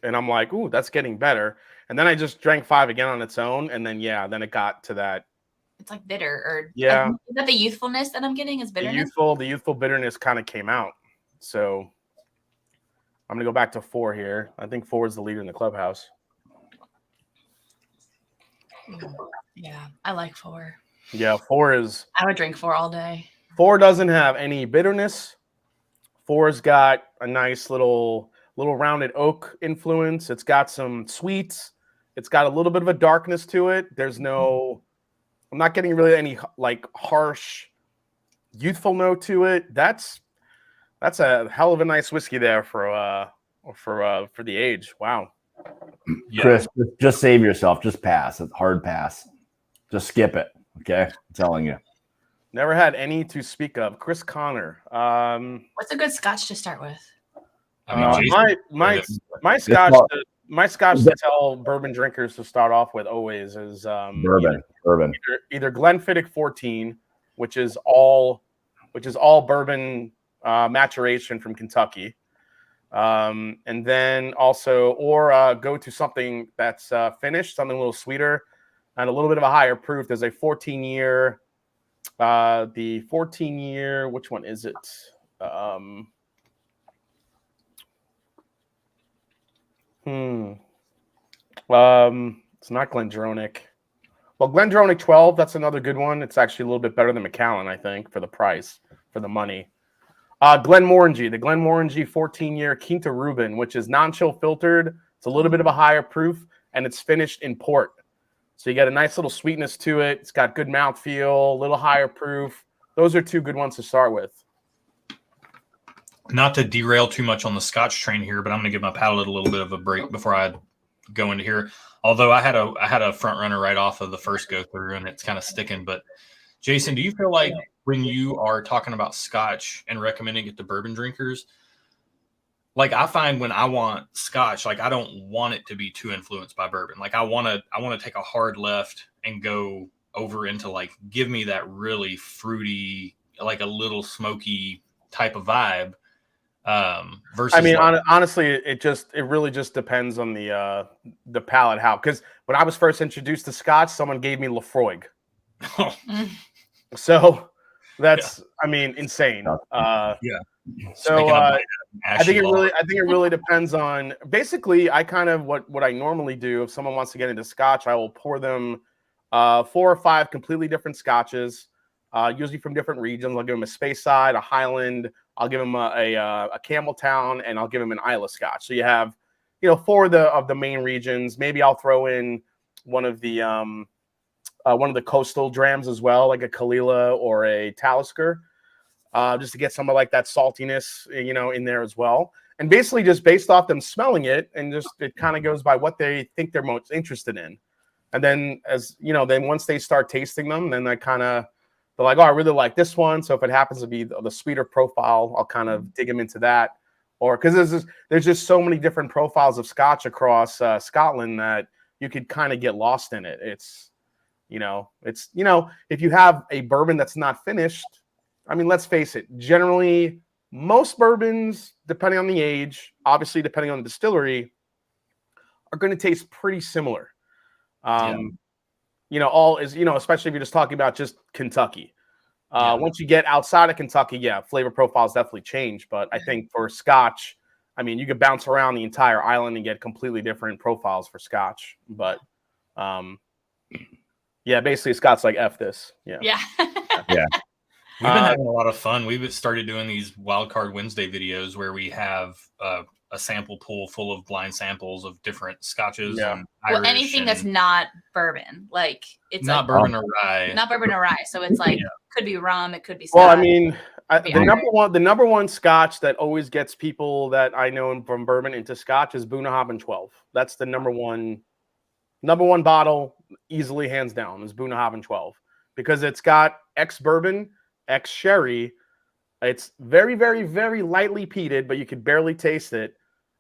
And I'm like, ooh, that's getting better. And then I just drank 5 again on its own. And then, then it got to that. It's like bitter or is that the youthfulness that I'm getting is bitterness? The youthful bitterness kind of came out. So I'm going to go back to 4 here. I think 4 is the leader in the clubhouse. Yeah, I like 4. Yeah, 4 is. I would drink 4 all day. 4 doesn't have any bitterness. 4's got a nice little rounded oak influence. It's got some sweets. It's got a little bit of a darkness to it. I'm not getting really any like harsh, youthful note to it. That's a hell of a nice whiskey there for the age. Wow. Yeah. Chris, just save yourself. Just pass. It's hard pass. Just skip it. Okay, I'm telling you. Never had any to speak of. Chris Connor. What's a good scotch to start with? I mean, my scotch. My scotch to tell bourbon drinkers to start off with always is bourbon. Either Glenfiddich 14, which is all bourbon maturation from Kentucky, and then also go to something that's finished, something a little sweeter and a little bit of a higher proof. There's a 14-year. The 14-year. Which one is it? It's not Glendronach. Well, Glendronach 12, that's another good one. It's actually a little bit better than Macallan, I think, for the price, for the money. Glenmorangie, the Glenmorangie 14-year Quinta Reuben, which is non-chill filtered. It's a little bit of a higher proof, and it's finished in port. So you get a nice little sweetness to it. It's got good mouthfeel, a little higher proof. Those are two good ones to start with. Not to derail too much on the Scotch train here, but I'm going to give my palate a little bit of a break before I go into here. Although I had a front runner right off of the first go through, and it's kind of sticking. But Jason, do you feel like when you are talking about Scotch and recommending it to bourbon drinkers, like I find when I want Scotch, like I don't want it to be too influenced by bourbon. Like I want to take a hard left and go over into like, give me that really fruity, like a little smoky type of vibe. Versus, I mean, honestly, it really just depends on the palate. How, because when I was first introduced to Scotch, someone gave me Lafroig, so that's I mean insane. So I think it really depends on. Basically, I kind of what I normally do if someone wants to get into Scotch, I will pour them 4 or 5 completely different Scotches, usually from different regions. I'll give them a Speyside, a Highland. I'll give them a Campbelltown, and I'll give them an Islay Scotch. So you have, 4 of the main regions. Maybe I'll throw in one of the coastal drams as well, like a Kalila or a Talisker, just to get some of like that saltiness, in there as well. And basically just based off them smelling it, and just it kind of goes by what they think they're most interested in. And then then once they start tasting them, then they're like, oh, I really like this one. So if it happens to be the sweeter profile, I'll kind of dig them into that. Or because there's just so many different profiles of Scotch across Scotland that you could kind of get lost in it. It's if you have a bourbon that's not finished, I mean, let's face it, generally most bourbons, depending on the age, obviously depending on the distillery, are going to taste pretty similar. Especially if you're just talking about just Kentucky. Once you get outside of Kentucky, flavor profiles definitely change. But I think for Scotch, I mean, you could bounce around the entire island and get completely different profiles for Scotch. But basically Scott's like F this. Yeah. We've been having a lot of fun. We've started doing these Wildcard Wednesday videos where we have a sample pool full of blind samples of different Scotches. And Irish anything that's not bourbon, like it's not bourbon or rye. Not bourbon or rye. So it's like could be rum, it could be Scotch. Well, I mean, the number one Scotch that always gets people that I know from bourbon into Scotch is Bunnahabhain 12. That's the number one bottle, easily hands down, is Bunnahabhain 12 because it's got ex-bourbon, ex-sherry. It's very, very, very lightly peated, but you could barely taste it.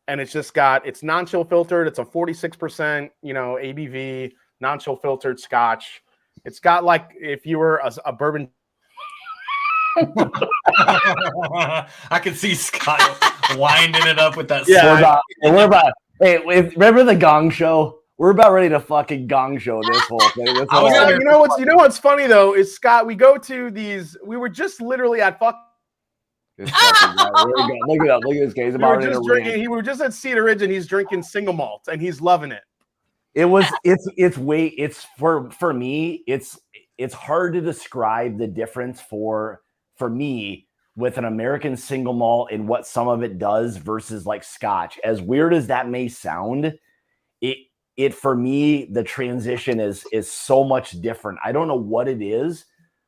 And it's non-chill filtered. It's a 46%, ABV, non-chill filtered Scotch. It's got like if you were a bourbon. I could see Scott winding it up with that. Yeah, we're about. Hey, remember the Gong Show? We're about ready to fucking Gong Show this whole thing. What's funny though is Scott. We go to these. We were just literally at fuck. Look it up. Look at this guy. We were just at Cedar Ridge and he's drinking single malt and he's loving it. It's for me, it's hard to describe the difference for me with an American single malt and what some of it does versus like Scotch. As weird as that may sound, it for me, the transition is so much different. I don't know what it is.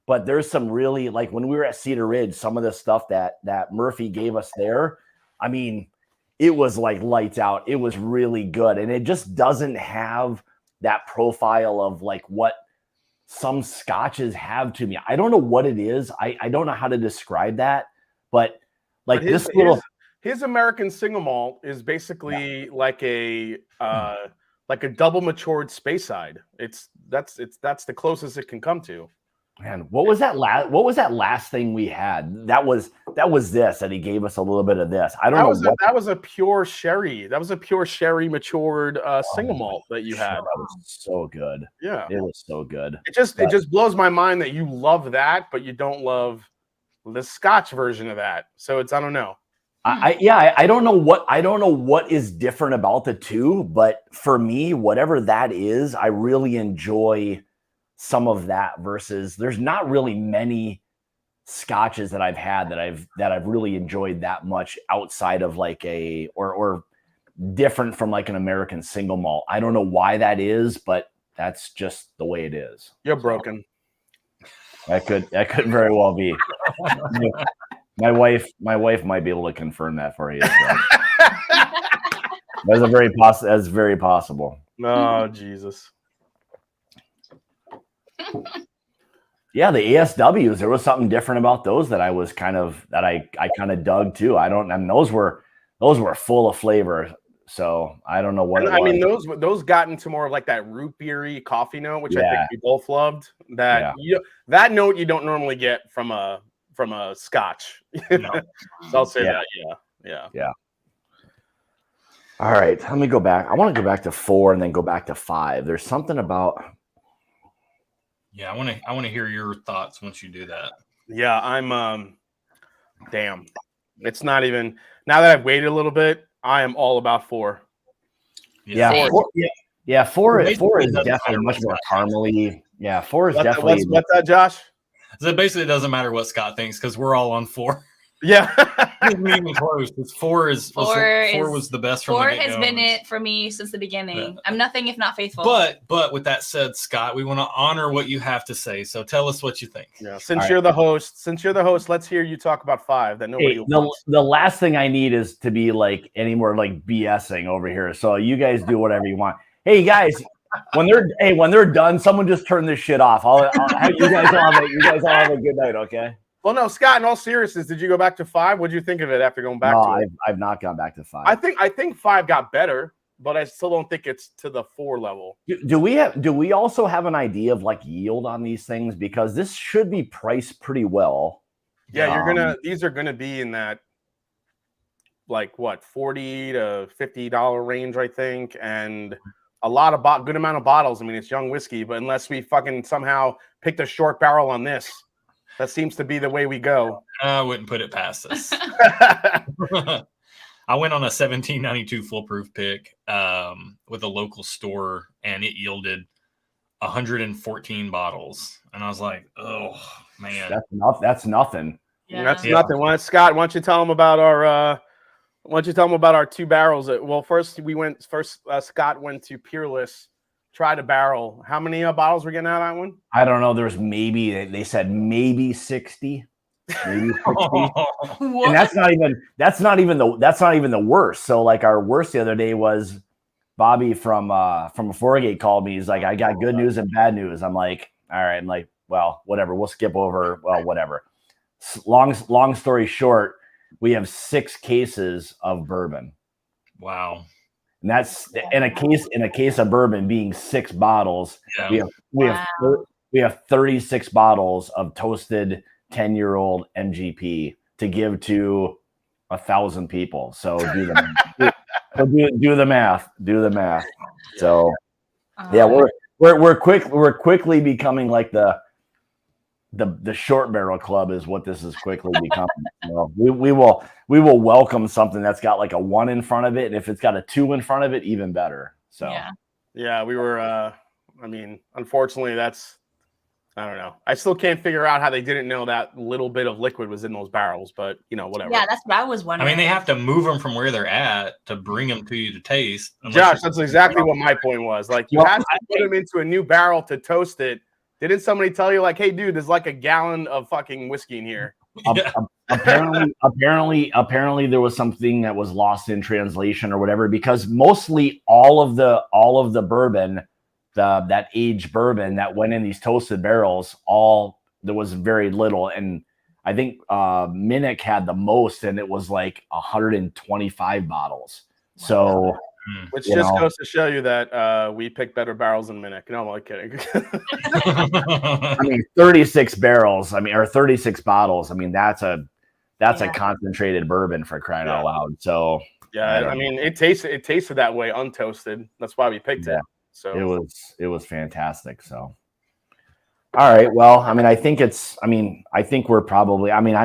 But there's some really, like when we were at Cedar Ridge, some of the stuff that Murphy gave us there, I mean, it was like lights out. It was really good. And it just doesn't have that profile of like what some Scotches have to me. I don't know what it is. I don't know how to describe that. But like his American single malt is basically like a double matured Speyside. That's the closest it can come to. Man, what was that last thing we had? That was this, and he gave us a little bit of this. I don't know. That was a pure sherry. That was a pure sherry matured single malt that you had. That was so good. Yeah, it was so good. It just blows my mind that you love that, but you don't love the Scotch version of that. So I don't know. I don't know what is different about the two, but for me, whatever that is, I really enjoy some of that versus there's not really many scotches that I've had that I've really enjoyed that much outside of like or different from like an American single malt. I don't know why that is, but that's just the way it is. You're broken. That could very well be. My wife might be able to confirm that for you. So. That's very possible. Oh, Jesus. Yeah, the ASWs, there was something different about those that I kind of dug too. Those were full of flavor. So I don't know what it was. I mean, those got into more of like that root beery coffee note, which I think we both loved. That note you don't normally get from a scotch. No. So I'll say that. Yeah. All right, let me go back. I want to go back to 4 and then go back to 5. There's something about. Yeah, I want to hear your thoughts once you do that. Yeah, I'm. Damn, it's not even now that I've waited a little bit. I am all about 4. Yeah, 4 is definitely much more caramely. Yeah, 4 is definitely. What's that, Josh? So basically, it doesn't matter what Scott thinks because we're all on 4. Yeah, even close. 4 was the best. From 4 the has been it for me since the beginning. I'm nothing if not faithful. But with that said, Scott, we want to honor what you have to say. So tell us what you think. Yeah, since you're the host, let's hear you talk about 5. That nobody. The last thing I need is to be like any more like BSing over here. So you guys do whatever you want. Hey guys. When they're done, someone just turn this shit off. You guys all have a good night, okay? Well, no, Scott. In all seriousness, did you go back to 5? What did you think of it after going back to it? I've not gone back to 5. I think 5 got better, but I still don't think it's to the 4 level. Do we also have an idea of like yield on these things because this should be priced pretty well? Yeah, these are gonna be in that like what $40 to $50 range, I think, and a lot of good amount of bottles. I mean, it's young whiskey, but unless we fucking somehow picked a short barrel on this, that seems to be the way we go. I wouldn't put it past us. I went on a 1792 foolproof pick with a local store, and it yielded 114 bottles. And I was like, oh man, that's nothing. Yeah. That's nothing. Scott, why don't you tell them about our 2 barrels? Scott went to Peerless, tried a barrel. How many bottles were getting out of that one? I don't know. There's they said maybe 60. Maybe 60. And that's not even the worst. So like our worst the other day was Bobby from Foregate called me. He's like, I got good news and bad news. I'm like, all right. I'm like, well, whatever. We'll skip over. Well, whatever. Long story short, we have 6 cases of bourbon. Wow. And that's in a case of bourbon being 6 bottles. Yeah. We have 36 bottles of toasted 10-year-old MGP to give to 1,000 people. So do the math. Do the math. So yeah, we're quickly becoming like the short barrel club is what this is quickly becoming. We will welcome something that's got like a 1 in front of it, and if it's got a 2 in front of it, even better. So yeah, we were. I mean, unfortunately, I don't know. I still can't figure out how they didn't know that little bit of liquid was in those barrels, but whatever. Yeah, that's what I was wondering. I mean, they have to move them from where they're at to bring them to you to taste. Josh, that's exactly what my point was. Like, you have to put them into a new barrel to toast it. Didn't somebody tell you, like, hey, dude, there's like a gallon of fucking whiskey in here? Yeah. Apparently there was something that was lost in translation or whatever, because mostly all of the bourbon, that aged bourbon that went in these toasted barrels, there was very little. And I think Minnick had the most, and it was like 125 bottles. So, which just goes to show you that we pick better barrels than Minnick. No, I'm kidding. I mean, 36 barrels. I mean, or 36 bottles. I mean, that's a concentrated bourbon, for crying out loud. So yeah, I mean, it tasted that way untoasted. That's why we picked it. So it was fantastic. So, all All right. Well, I mean, I think we're probably. I mean,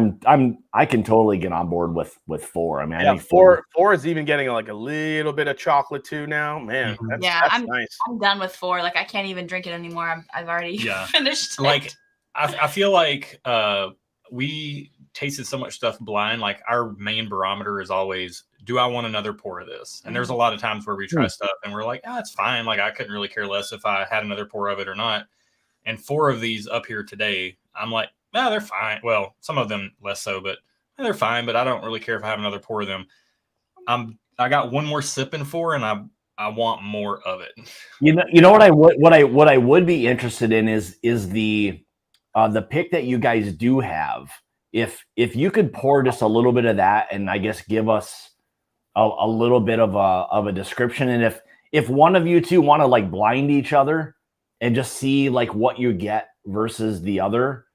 I can totally get on board with 4. I mean, I think four is even getting like a little bit of chocolate too now. Man, that's nice. I'm done with 4. Like I can't even drink it anymore. I've already finished it. Like I feel like we tasted so much stuff blind. Like our main barometer is always, do I want another pour of this? And there's a lot of times where we try stuff and we're like, it's fine. Like I couldn't really care less if I had another pour of it or not. And 4 of these up here today, I'm like, they're fine. Well, some of them less so, but they're fine. But I don't really care if I have another pour of them. I got one more sip in 4, and I want more of it. You know what I would be interested in is the pick that you guys do have. If you could pour just a little bit of that, and I guess give us a little bit of a description, and if one of you two want to like blind each other and just see like what you get versus the other,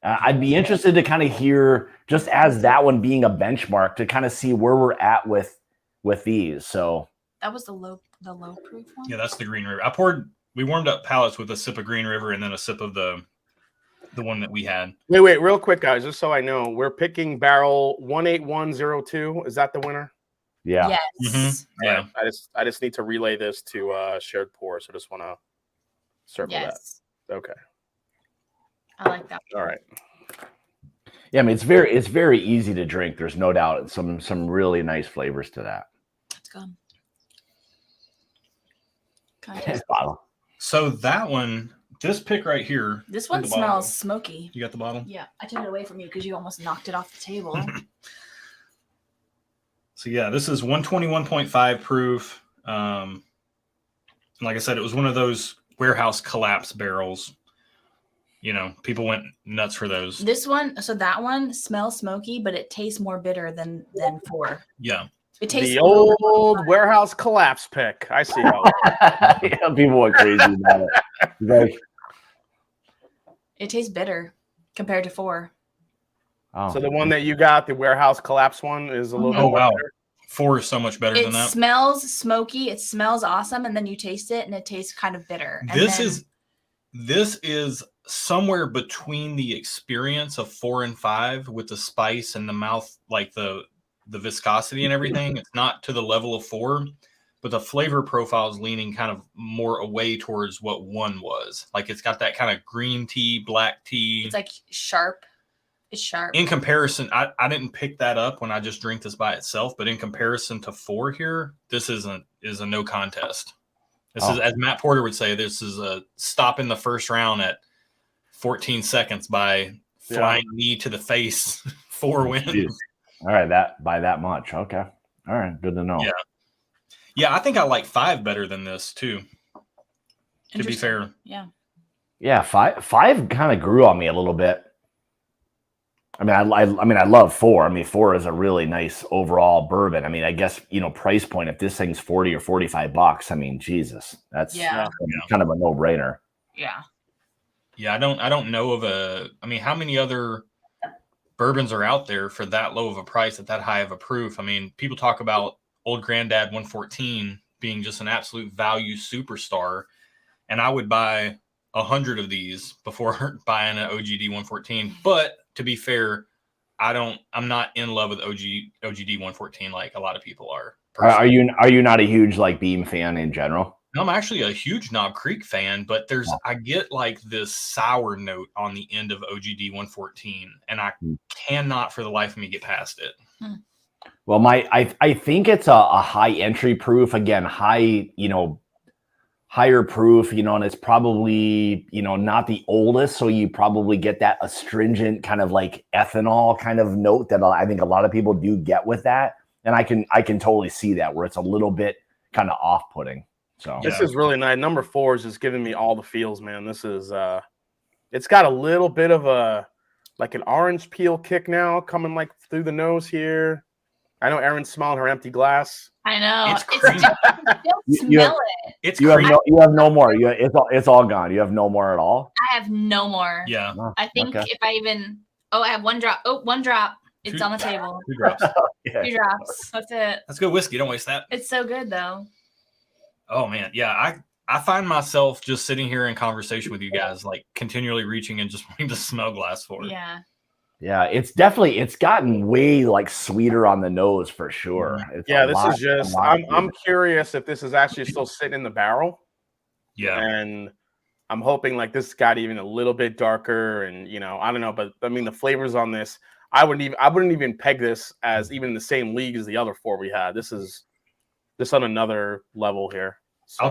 I'd be interested to kind of hear, just as that one being a benchmark, to kind of see where we're at with these. So that was the low proof one. Yeah, that's the Green River. We warmed up pallets with a sip of Green River and then a sip of the one that we had. Wait, real quick, guys, just so I know, we're picking barrel 18102. Is that the winner? Yeah. Yes. Mm-hmm. Yeah. I just need to relay this to shared pour, so just want to circle that. Okay. I like that. All right. Yeah, I mean, it's very easy to drink. There's no doubt. Some really nice flavors to that. Let's go. Bottle. So that one, this pick right here. This one smells smoky. You got the bottle? Yeah, I took it away from you because you almost knocked it off the table. So yeah, this is 121.5 proof. Like I said, it was one of those warehouse collapse barrels. You know, people went nuts for those. That one smells smoky, but it tastes more bitter than 4. Yeah. It tastes the old warehouse collapse pick. I see how yeah, people went crazy about it. Like, it tastes bitter compared to 4. Oh. So the one that you got, the warehouse collapse one, is a little bit better. 4 is so much better than that. It smells smoky. It smells awesome, and then you taste it, and it tastes kind of bitter. This is somewhere between the experience of 4 and 5 with the spice and the mouth, like the viscosity and everything. It's not to the level of 4, but the flavor profile is leaning kind of more away towards what 1 was. Like it's got that kind of green tea, black tea. It's like sharp. It's sharp. In comparison, I didn't pick that up when I just drank this by itself, but in comparison to 4 here, this is a no contest. This is, as Matt Porter would say, this is a stop in the first round at 14 seconds by flying knee to the face. 4 wins. Jeez. All right, by that much. Okay. All right, good to know. Yeah, I think I like 5 better than this too. To be fair. Yeah. Yeah, 5 kind of grew on me a little bit. I mean, I love 4. I mean, 4 is a really nice overall bourbon. I mean, I guess, price point, if this thing's $40 or $45, I mean, Jesus, that's kind of a no-brainer. Yeah. Yeah, I don't know of how many other bourbons are out there for that low of a price at that high of a proof? I mean, people talk about Old Granddad 114 being just an absolute value superstar, and I would buy 100 of these before buying an OGD 114. But to be fair, I'm not in love with OGD 114 like a lot of people are. Are you not a huge like Beam fan in general? No, I'm actually a huge Knob Creek fan, but I get like this sour note on the end of OGD 114, and I cannot for the life of me get past it. Well, I think it's a high entry proof, again, higher proof, and it's probably, not the oldest. So you probably get that astringent kind of like ethanol kind of note that I think a lot of people do get with that. And I can totally see that where it's a little bit kind of off-putting. So this is really nice. Number 4 is just giving me all the feels, man. This is, it's got a little bit of like an orange peel kick now coming like through the nose here. I know Erin's smelling her empty glass. I know. It's crazy. Smell it. You have no more. It's all gone. You have no more at all. I have no more. Yeah. I think if I even. I have 1 drop. Oh, 1 drop. It's on the table. 2 drops. 2 drops. That's it. That's good whiskey. Don't waste that. It's so good though. Oh man, yeah. I find myself just sitting here in conversation with you guys, like continually reaching and just wanting to smell glass for it. Yeah. Yeah, it's gotten way like sweeter on the nose for sure. It's Yeah, a this lot- is just. a lot I'm sweeter. curious if this is actually still sitting in the barrel, Yeah. and I'm hoping like this got even a little bit darker, and I don't know, but I mean the flavors on this, I wouldn't even peg this as even the same league as the other 4 we had. This is just on another level here. So, I'll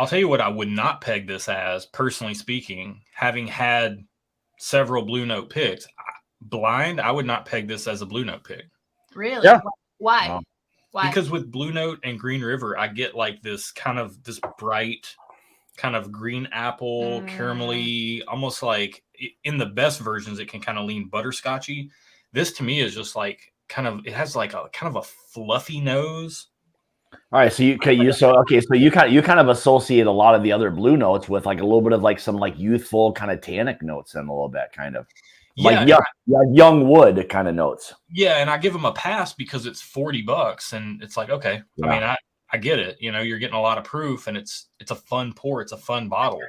tell you what I would not peg this as, personally speaking, having had several Blue Note picks. Blind, I would not peg this as a Blue Note pick. Really? Yeah. Why? Wow. Why? Because with Blue Note and Green River, I get like this bright kind of green apple, caramelly, almost like in the best versions, it can kind of lean butterscotchy. This to me is just like it has like a kind of a fluffy nose. All right, so you kind of associate a lot of the other Blue Notes with like a little bit of like some like youthful kind of tannic notes in a little bit, kind of like young wood kind of notes. Yeah, and I give them a pass because it's $40, and it's like, okay. Yeah. I mean, I get it. You're getting a lot of proof, and it's a fun pour. It's a fun bottle.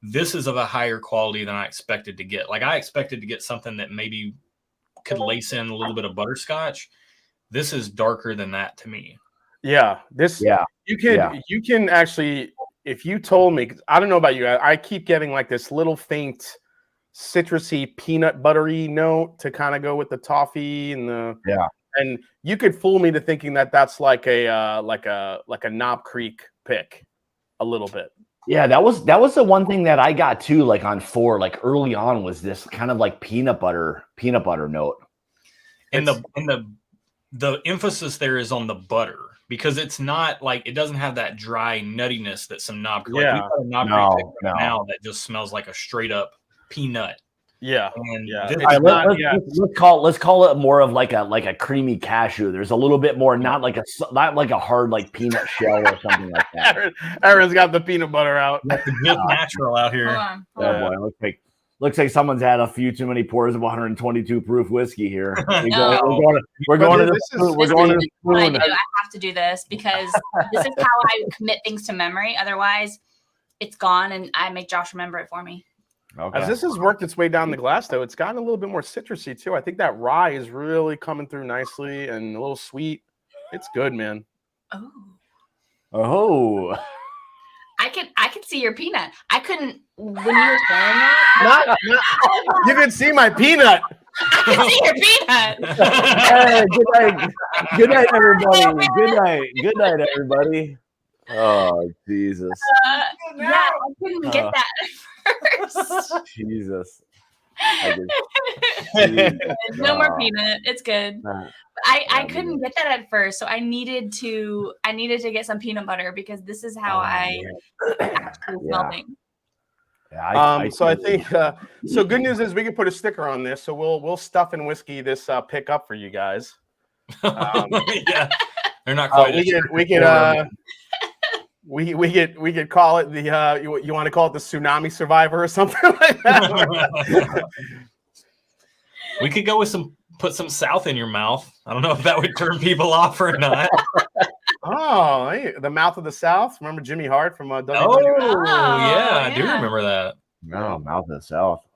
This is of a higher quality than I expected to get. Like I expected to get something that maybe could lace in a little bit of butterscotch. This is darker than that to me. Yeah, you can actually, if you told me, 'cause I don't know about you, I keep getting like this little faint citrusy peanut buttery note to kind of go with the toffee and and you could fool me to thinking that that's like a Knob Creek pick a little bit. Yeah, that was the one thing that I got too, like on 4, like early on, was this kind of like peanut butter note. And the emphasis there is on the butter, because it's not like, it doesn't have that dry nuttiness that some Knob Creek. Yeah. Like we've got a Knob Creek pick right now that just smells like a straight up peanut. Yeah. And Yeah. this All right, is let's call it more of like a creamy cashew. There's a little bit more, not like a hard like peanut shell or something like that. Erin's got the peanut butter out. the good natural out here. Hold on. Oh boy, looks like someone's had a few too many pours of 122 proof whiskey here. We're going to this What I spoon. do. I have to do this because this is how I commit things to memory. Otherwise, it's gone, and I make Josh remember it for me. Okay. As this has worked its way down the glass, though, it's gotten a little bit more citrusy too. I think that rye is really coming through nicely and a little sweet. It's good, man. Oh. I could see your peanut. I couldn't when you were saying that. You can see my peanut. I could see your peanut. Hey, good night, everybody. Good night, everybody. Oh, Jesus. Yeah, I couldn't get that at first. Jesus. No more peanut. It's good. I couldn't get that at first, so I needed to get some peanut butter because this is how I actually smell things. Yeah, so I think so. Good news is we can put a sticker on this, so we'll stuff and whiskey this pick up for you guys. Yeah, they're not quite. We could call it the you want to call it the tsunami survivor or something like that. We could go with put some South in your mouth. I don't know if that would turn people off or not. Oh, hey, the mouth of the South. Remember Jimmy Hart from WWE? Yeah, I do remember that. No, mouth of the South.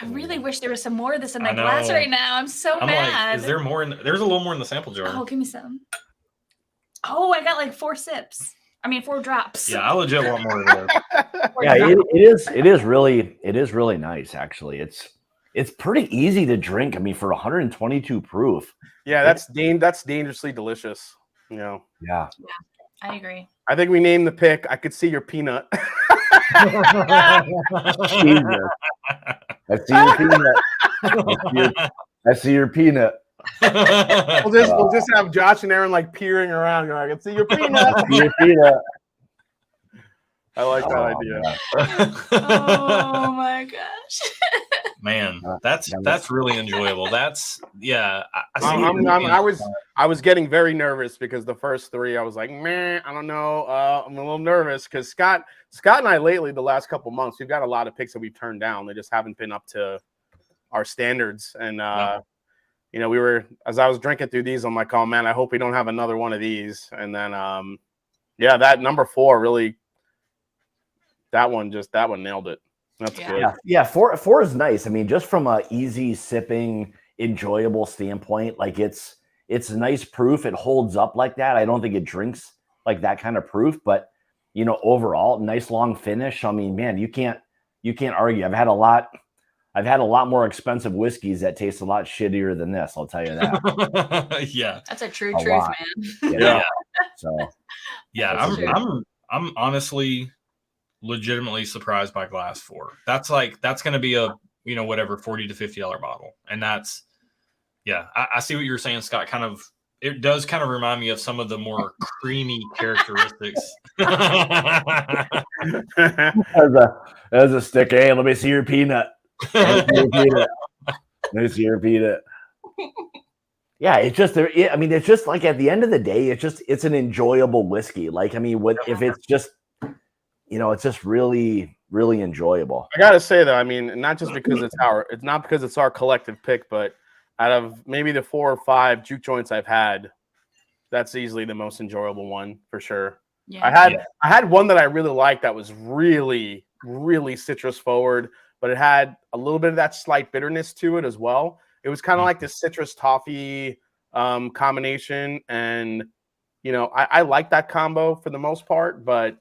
I really wish there was some more of this in my glass right now. I'm so mad. Like, is there more? There's a little more in the sample jar. Oh, give me some. Oh, I got like 4 sips. I mean, 4 drops. Yeah, I legit want more of that. Yeah, it is really nice. Actually, it's pretty easy to drink. I mean, for 122 proof. Yeah, that's dangerously delicious. You know. Yeah. I agree. I think we named the pick. I could see your peanut. Jesus. I see your peanut. I see your peanut. We'll just have Josh and Erin like peering around. I can see your peanut. Your peanut. I like that idea. Oh my gosh. Man, that's really enjoyable. That's I was getting very nervous because the first 3 I was like, man, I don't know. I'm a little nervous because Scott and I lately, the last couple months, we've got a lot of picks that we've turned down. They just haven't been up to our standards. And as I was drinking through these, I'm like, oh man, I hope we don't have another one of these. And then Yeah, that number 4 really. That one nailed it. That's Yeah. good. Yeah, four is nice. I mean, just from a easy sipping, enjoyable standpoint, like it's nice proof. It holds up like that. I don't think it drinks like that kind of proof, but overall, nice long finish. I mean, man, you can't argue. I've had a lot more expensive whiskeys that taste a lot shittier than this. I'll tell you that. Yeah, That's a true A truth, lot. man. Yeah. So yeah. That's true. I'm honestly legitimately surprised by Glass 4. That's going to be a whatever $40 to $50 bottle, and that's I see what you're saying, Scott. It does kind of remind me of some of the more creamy characteristics. as a stick. Hey, let me see your peanut. Let me see your peanut. Yeah, it's just I mean, it's just like at the end of the day, it's an enjoyable whiskey. Like, I mean, if it's just it's just really, really enjoyable. I gotta say though, I mean, not just because it's not because it's our collective pick, but out of maybe the 4 or 5 juke joints I've had, that's easily the most enjoyable one for sure. Yeah. I had one that I really liked that was really, really citrus forward, but it had a little bit of that slight bitterness to it as well. It was kind of like this citrus toffee combination, and I like that combo for the most part, but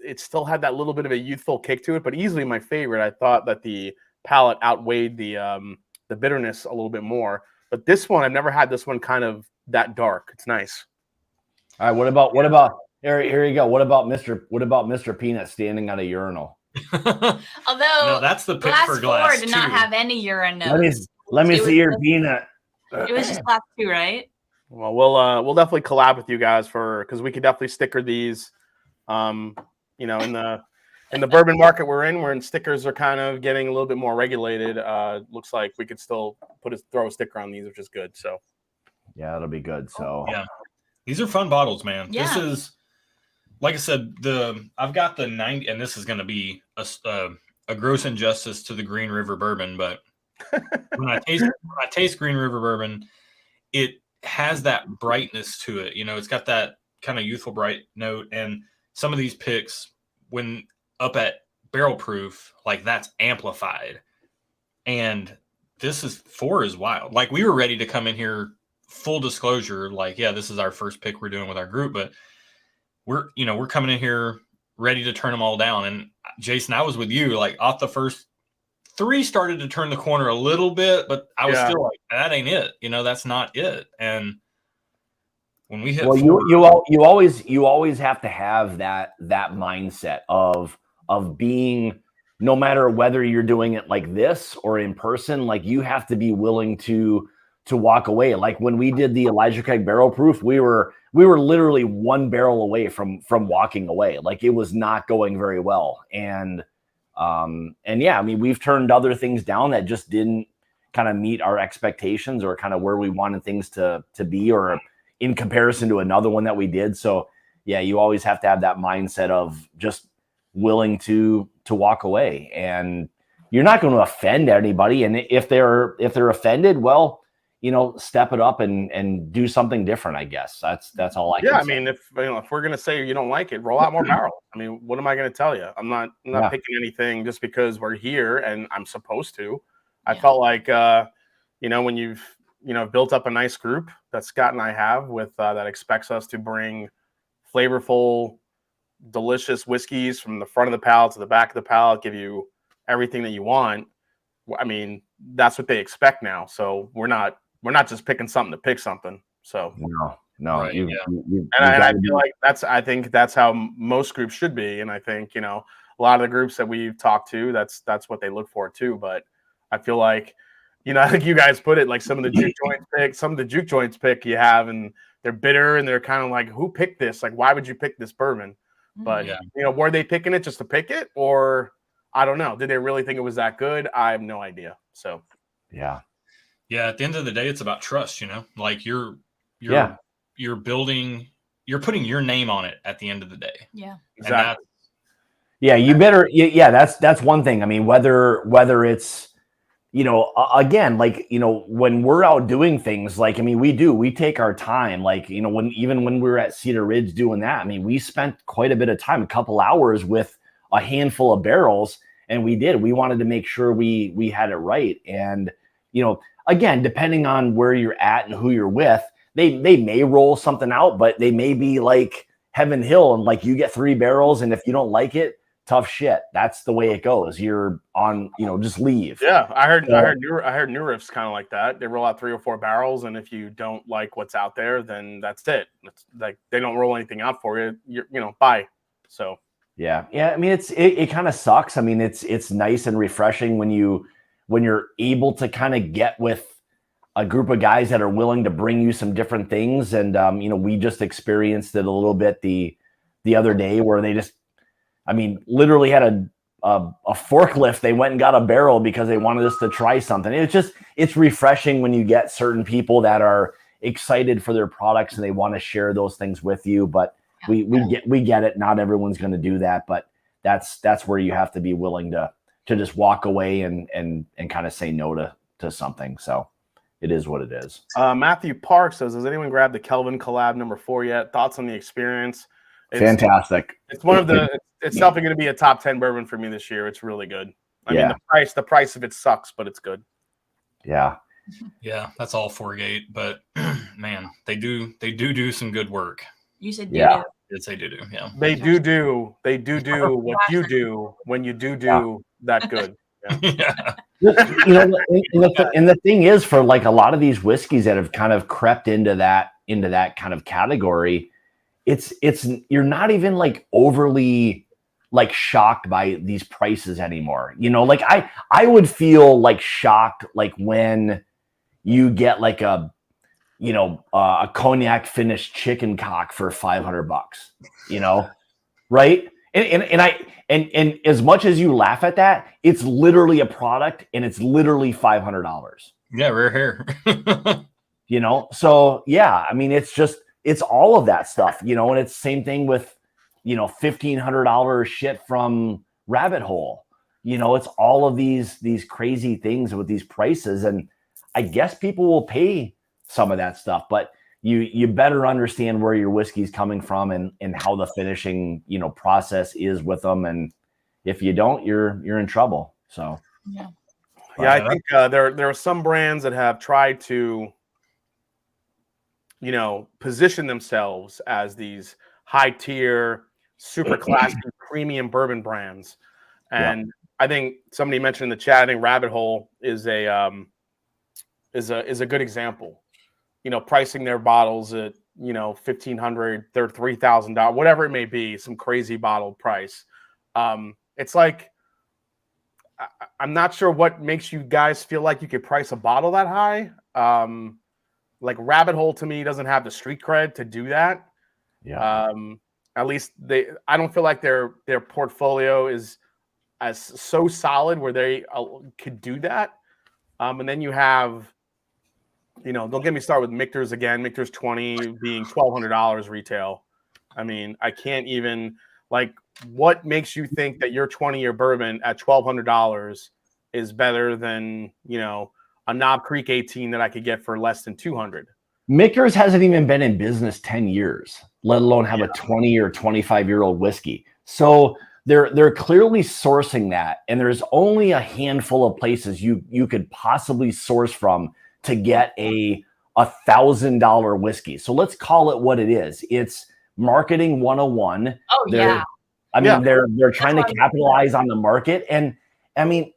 it still had that little bit of a youthful kick to it. But easily my favorite. I thought that the palate outweighed the bitterness a little bit more. But this one, I've never had this one kind of that dark. It's nice. All right, what about here you go. What about Mr. Peanut standing at a urinal? Although no, that's the pick for Glass 4 did not have any urine notes. Let me see your peanut. It was just Glass 2, right? Well, we'll definitely collab with you guys because we could definitely sticker these. In the bourbon market we're in stickers are kind of getting a little bit more regulated. Looks like we could still throw a sticker on these, which is good. So yeah, it'll be good. So yeah, these are fun bottles, man. Yeah. This is, like I said, I've got the 90, and this is going to be a gross injustice to the Green River bourbon, but when I taste Green River bourbon, it has that brightness to it. It's got that kind of youthful bright note, and some of these picks, when up at barrel proof, like that's amplified. And this is 4 is wild. Like, we were ready to come in here, full disclosure, like, yeah, this is our first pick we're doing with our group, but we're coming in here ready to turn them all down. And Jason, I was with you, like off the first 3 started to turn the corner a little bit, but I was still like, that ain't it. That's not it. And when we hit 4, you always have to have that mindset of being, no matter whether you're doing it like this or in person, like you have to be willing to walk away. Like when we did the Elijah Craig barrel proof, we were literally 1 barrel away from walking away. Like it was not going very well. And yeah, I mean, we've turned other things down that just didn't kind of meet our expectations or kind of where we wanted things to be, or in comparison to another one that we did. So yeah, you always have to have that mindset of just willing to walk away, and you're not going to offend anybody. And if they're offended, well, step it up and do something different. I guess that's all I can say. I mean, if we're going to say you don't like it, roll out more barrels. I mean, what am I going to tell you? I'm not picking anything just because we're here and I'm supposed to. I felt like, when you've, built up a nice group that Scott and I have with that expects us to bring flavorful, delicious whiskeys from the front of the palate to the back of the palate, give you everything that you want. I mean, that's what they expect now. So we're not just picking something to pick something. So no. Right, I feel like I think that's how most groups should be. And I think, a lot of the groups that we've talked to, that's what they look for too. But I feel like, I think you guys put it like some of the juke joints pick you have, and they're bitter and they're kind of like, who picked this? Like, why would you pick this bourbon? But, were they picking it just to pick it, or I don't know. Did they really think it was that good? I have no idea. So, yeah. At the end of the day, it's about trust, like you're building, you're putting your name on it at the end of the day. Yeah. Exactly. You better. Yeah. That's one thing. I mean, whether it's, you know, again, like, you know, when we're out doing things, like, I mean, we take our time, like, you know, even when we were at Cedar Ridge doing that, I mean, we spent quite a bit of time, a couple hours with a handful of barrels, and we wanted to make sure we had it right. And, you know, again, depending on where you're at and who you're with, they may roll something out, but they may be like Heaven Hill, and like you get 3 barrels, and if you don't like it, tough shit. That's the way it goes. You're on, you know, just leave. Yeah, I heard New Riff's kind of like that. They roll out 3 or 4 barrels, and if you don't like what's out there, then that's it. It's like they don't roll anything out for you. You know, bye. So yeah. I mean, it kind of sucks. I mean, it's nice and refreshing when you're able to kind of get with a group of guys that are willing to bring you some different things. And you know, we just experienced it a little bit the other day where they just, I mean, literally had a forklift. They went and got a barrel because they wanted us to try something. It's refreshing when you get certain people that are excited for their products and they want to share those things with you. But we get it. Not everyone's going to do that, but that's where you have to be willing to just walk away and kind of say no to something. So it is what it is. Matthew Park says, has anyone grabbed the Kelvin collab number 4 yet? Thoughts on the experience? Fantastic. It's one of the. It's definitely going to be a top 10 bourbon for me this year. It's really good. I mean, the price of it sucks, but it's good. Yeah. Yeah, that's all 4Gate, but man, they do some good work. You said yeah. Yes, they do. Yeah. They do what you do when you do that good. Yeah. You know, and the thing is, for like a lot of these whiskeys that have kind of crept into that kind of category, it's you're not even like overly like shocked by these prices anymore. You know, like I would feel like shocked like when you get like a cognac finished chicken cock for $500, you know, right? And as much as you laugh at that, it's literally a product and it's literally $500. Yeah, rare hair. You know, so yeah, I mean, it's all of that stuff, you know, and it's the same thing with, you know, $1,500 shit from Rabbit Hole. You know, it's all of these crazy things with these prices, and I guess people will pay some of that stuff, but you better understand where your whiskey's coming from and how the finishing, you know, process is with them, and if you don't, you're in trouble. So Yeah, I think there are some brands that have tried to, you know, position themselves as these high tier, super classy, premium bourbon brands. And I think somebody mentioned in the chat, I think Rabbit Hole is a good example. You know, pricing their bottles at, you know, $1,500, they're $3,000, whatever it may be, some crazy bottle price. It's like, I'm not sure what makes you guys feel like you could price a bottle that high. Like Rabbit Hole to me doesn't have the street cred to do that. yeah. At least I don't feel like their portfolio is as so solid where they could do that. And then you have, you know, don't get me started with Michter's again. Michter's 20 being $1,200 retail. I mean, I can't even, like, what makes you think that your 20-year bourbon at $1,200 is better than, you know, a Knob Creek 18 that I could get for less than $200? Michter's hasn't even been in business 10 years, let alone have a 20 or 25-year-old whiskey. So they're clearly sourcing that, and there's only a handful of places you could possibly source from to get a $1,000 whiskey. So let's call it what it is. It's marketing 101. Oh, yeah. I mean, they're trying to capitalize on the market. And I mean,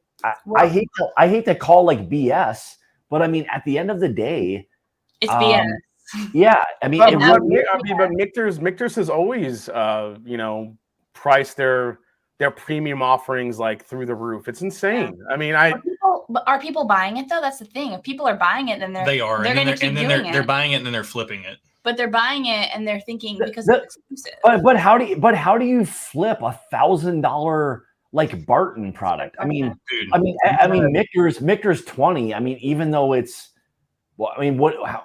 I hate to call like BS, but I mean, at the end of the day, it's BS. Yeah. I mean, but Michter's has always, you know, priced their premium offerings like through the roof. It's insane. I mean, are people buying it though? That's the thing. If people are buying it, then they're going to keep doing it. They're buying it and then they're flipping it. But they're buying it and they're thinking because it's exclusive. But how do you flip $1,000 like Barton product? I mean, Michter's 20. I mean, even though it's, well, I mean,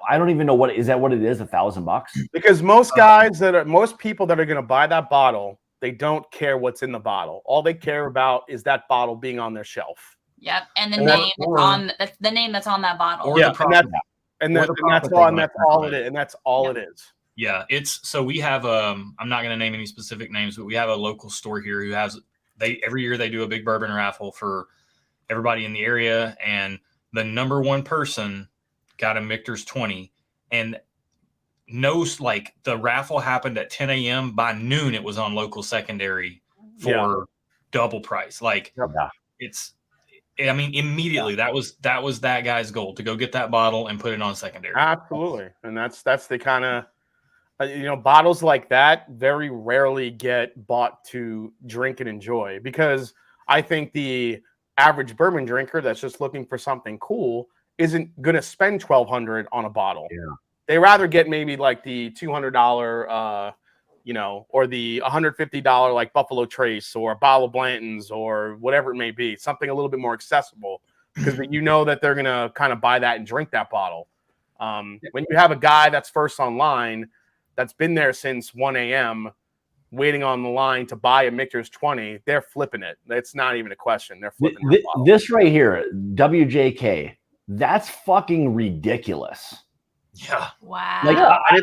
I don't even know what it is $1,000? Because most people that are going to buy that bottle, they don't care what's in the bottle. All they care about is that bottle being on their shelf. Yep, and the And name the name that's on that bottle. Or Yeah, the product. and that's all it is. Yeah, so we have I'm not going to name any specific names, but we have a local store here who has every year they do a big bourbon raffle for everybody in the area, and the number one person got a Michter's 20, and like the raffle happened at 10 a.m. By noon it was on local secondary for double price. Like I mean, immediately that was that guy's goal, to go get that bottle and put it on secondary. Absolutely, and that's the kind of bottles like that very rarely get bought to drink and enjoy, because I think the average bourbon drinker that's just looking for something cool isn't going to spend $1,200 on a bottle. Yeah. They rather get maybe like the $200, or the $150 like Buffalo Trace or a bottle of Blanton's or whatever it may be, something a little bit more accessible, because that they're going to kind of buy that and drink that bottle. When you have a guy that's first online, that's been there since 1 a.m. waiting on the line to buy a Michter's 20, they're flipping it. It's not even a question. They're flipping this right here, WJK, that's fucking ridiculous. Yeah. Wow. Like I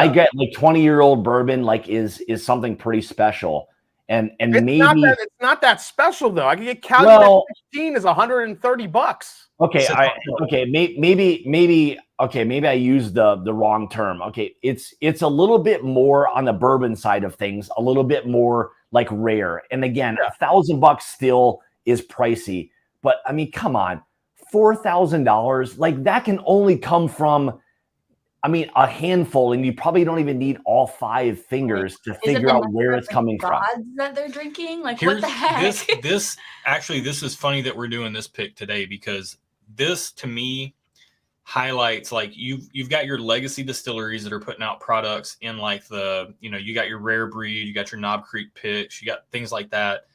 get like 20-year-old bourbon like is something pretty special. And maybe it's not that special though. I can get Calumet 16 is $130. Okay, maybe I used the wrong term. Okay, it's a little bit more on the bourbon side of things, a little bit more like rare. And again, $1,000 still is pricey. But I mean, come on, $4,000, like that can only come from, I mean, a handful, and you probably don't even need all 5 fingers to figure out where it's coming from. That they're drinking, like what the heck? This is funny that we're doing this pick today, because this to me highlights, like, you've got your legacy distilleries that are putting out products in like you got your Rare Breed, you got your Knob Creek picks, you got things like that.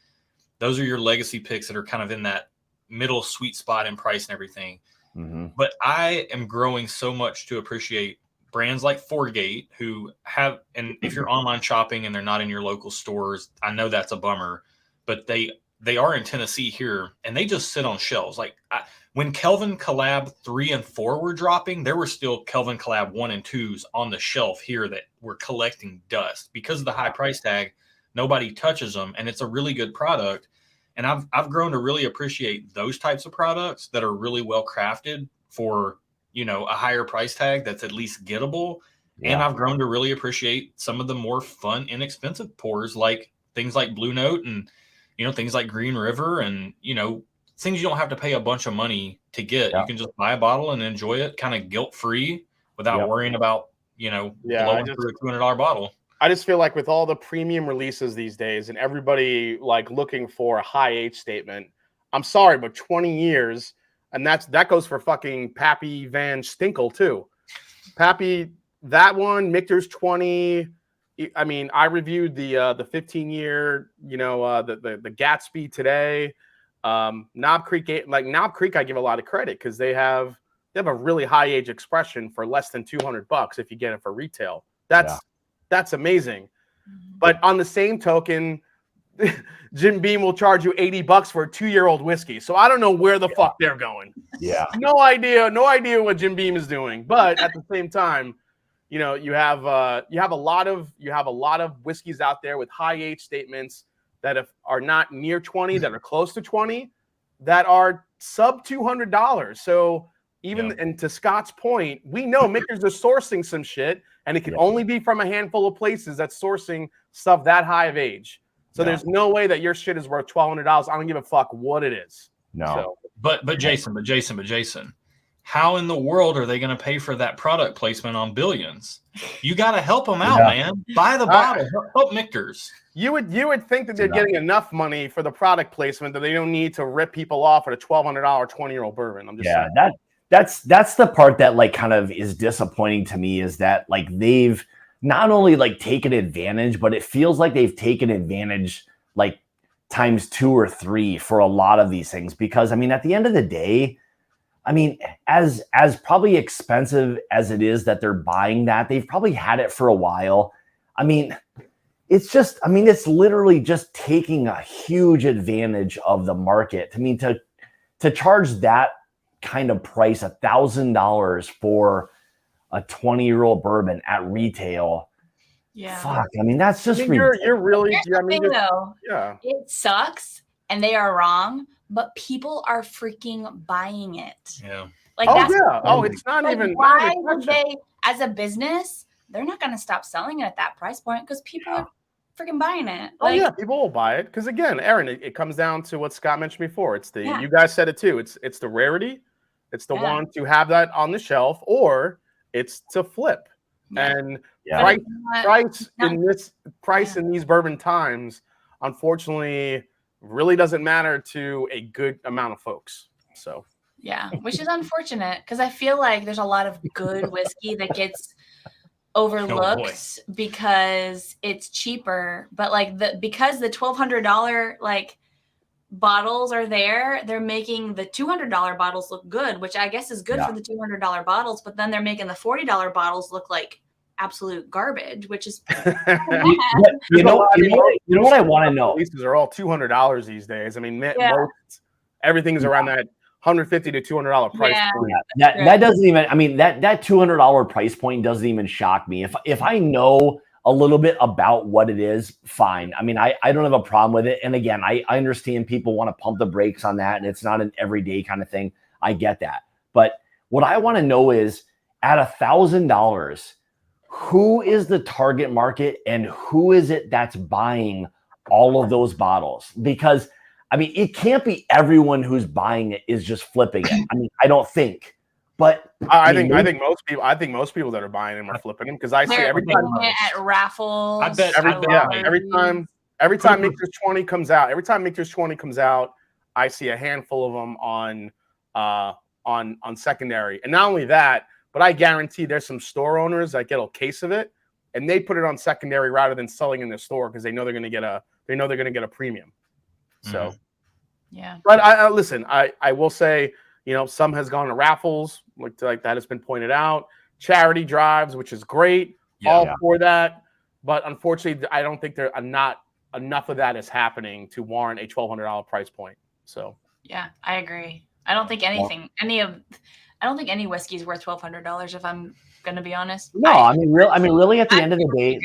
Those are your legacy picks that are kind of in that middle sweet spot in price and everything. Mm-hmm. But I am growing so much to appreciate brands like Forgate, who have, and if you're online shopping and they're not in your local stores, I know that's a bummer, but they are in Tennessee here, and they just sit on shelves. Like when Kelvin Collab 3 and 4 were dropping, there were still Kelvin Collab 1 and 2s on the shelf here that were collecting dust because of the high price tag. Nobody touches them, and it's a really good product. And I've grown to really appreciate those types of products that are really well crafted for, a higher price tag that's at least gettable. Yeah. And I've grown to really appreciate some of the more fun, inexpensive pours, like things like Blue Note and, things like Green River and, things you don't have to pay a bunch of money to get. Yeah. You can just buy a bottle and enjoy it kind of guilt-free without worrying about, blowing through a $200 bottle. I just feel like with all the premium releases these days and everybody like looking for a high age statement, I'm sorry, but 20 years, and that goes for fucking Pappy Van Stinkel too. Pappy, that one, Michter's 20. I mean, I reviewed the 15-year, the Gatsby today. Knob Creek, I give a lot of credit because they have a really high age expression for less than $200 if you get it for retail. That's amazing. But on the same token, Jim Beam will charge you $80 for a 2-year-old whiskey. So I don't know where the fuck they're going. Yeah. No idea what Jim Beam is doing. But at the same time, you have a lot of whiskeys out there with high age statements that are not near 20, that are close to 20, that are sub $200. So and to Scott's point, we know Michter's are sourcing some shit, and it can only be from a handful of places that's sourcing stuff that high of age. So there's no way that your shit is worth $1,200. I don't give a fuck what it is. No. So, but Jason, how in the world are they going to pay for that product placement on Billions? You got to help them out, man. Buy the bottle. Help Michter's. You would think that they're getting enough money for the product placement that they don't need to rip people off at a $1,200 20-year-old bourbon. I'm just saying. That's the part that like kind of is disappointing to me, is that like they've not only like taken advantage, but it feels like they've taken advantage like times 2 or 3 for a lot of these things. Because I mean, at the end of the day, I mean, as probably expensive as it is that they're buying that, they've probably had it for a while. I mean, it's just, I mean, it's literally just taking a huge advantage of the market. I mean, to charge that kind of price, $1,000 for a 20-year-old bourbon at retail. Yeah. Fuck. I mean, that's just you're really. Here's the thing, though. Yeah. It sucks, and they are wrong, but people are freaking buying it. Yeah. Like Oh that's yeah. Oh, it's not like, even. why not even would they, as a business, they're not going to stop selling it at that price point because people are freaking buying it. Oh yeah, people will buy it because again, Erin, it comes down to what Scott mentioned before. It's the you guys said it too. It's the rarity. It's the one to have that on the shelf, or it's to flip. And price in these bourbon times, unfortunately, really doesn't matter to a good amount of folks. So yeah, which is unfortunate because I feel like there's a lot of good whiskey that gets overlooked because it's cheaper, but like because the $1,200 like bottles are there, they're making the $200 bottles look good, which I guess is good for the $200 bottles, but then they're making the $40 bottles look like absolute garbage, which is you know what I want to know. These are all $200 these days. I mean, most everything's around that $150 to $200 price point. That doesn't even. I mean, that $200 price point doesn't even shock me. If I know a little bit about what it is, fine. I mean, I don't have a problem with it. And again, I understand people want to pump the brakes on that, and it's not an everyday kind of thing. I get that. But what I want to know is, at $1,000, who is the target market and who is it that's buying all of those bottles? Because I mean, it can't be everyone who's buying it is just flipping it. I mean, I don't think. But I think most people that are buying them are flipping them because I see every time at raffles. I bet every time Maker's 20 comes out, I see a handful of them on secondary. And not only that, but I guarantee there's some store owners that get a case of it and they put it on secondary rather than selling in their store because they know they're going to get a premium. So, yeah. But I listen. I will say, some has gone to raffles, like that has been pointed out. Charity drives, which is great, all for that. But unfortunately, I don't think not enough of that is happening to warrant a $1,200 price point. So yeah, I agree. I don't think any whiskey is worth $1,200. If I'm going to be honest. No, I mean, really, at the end of the day,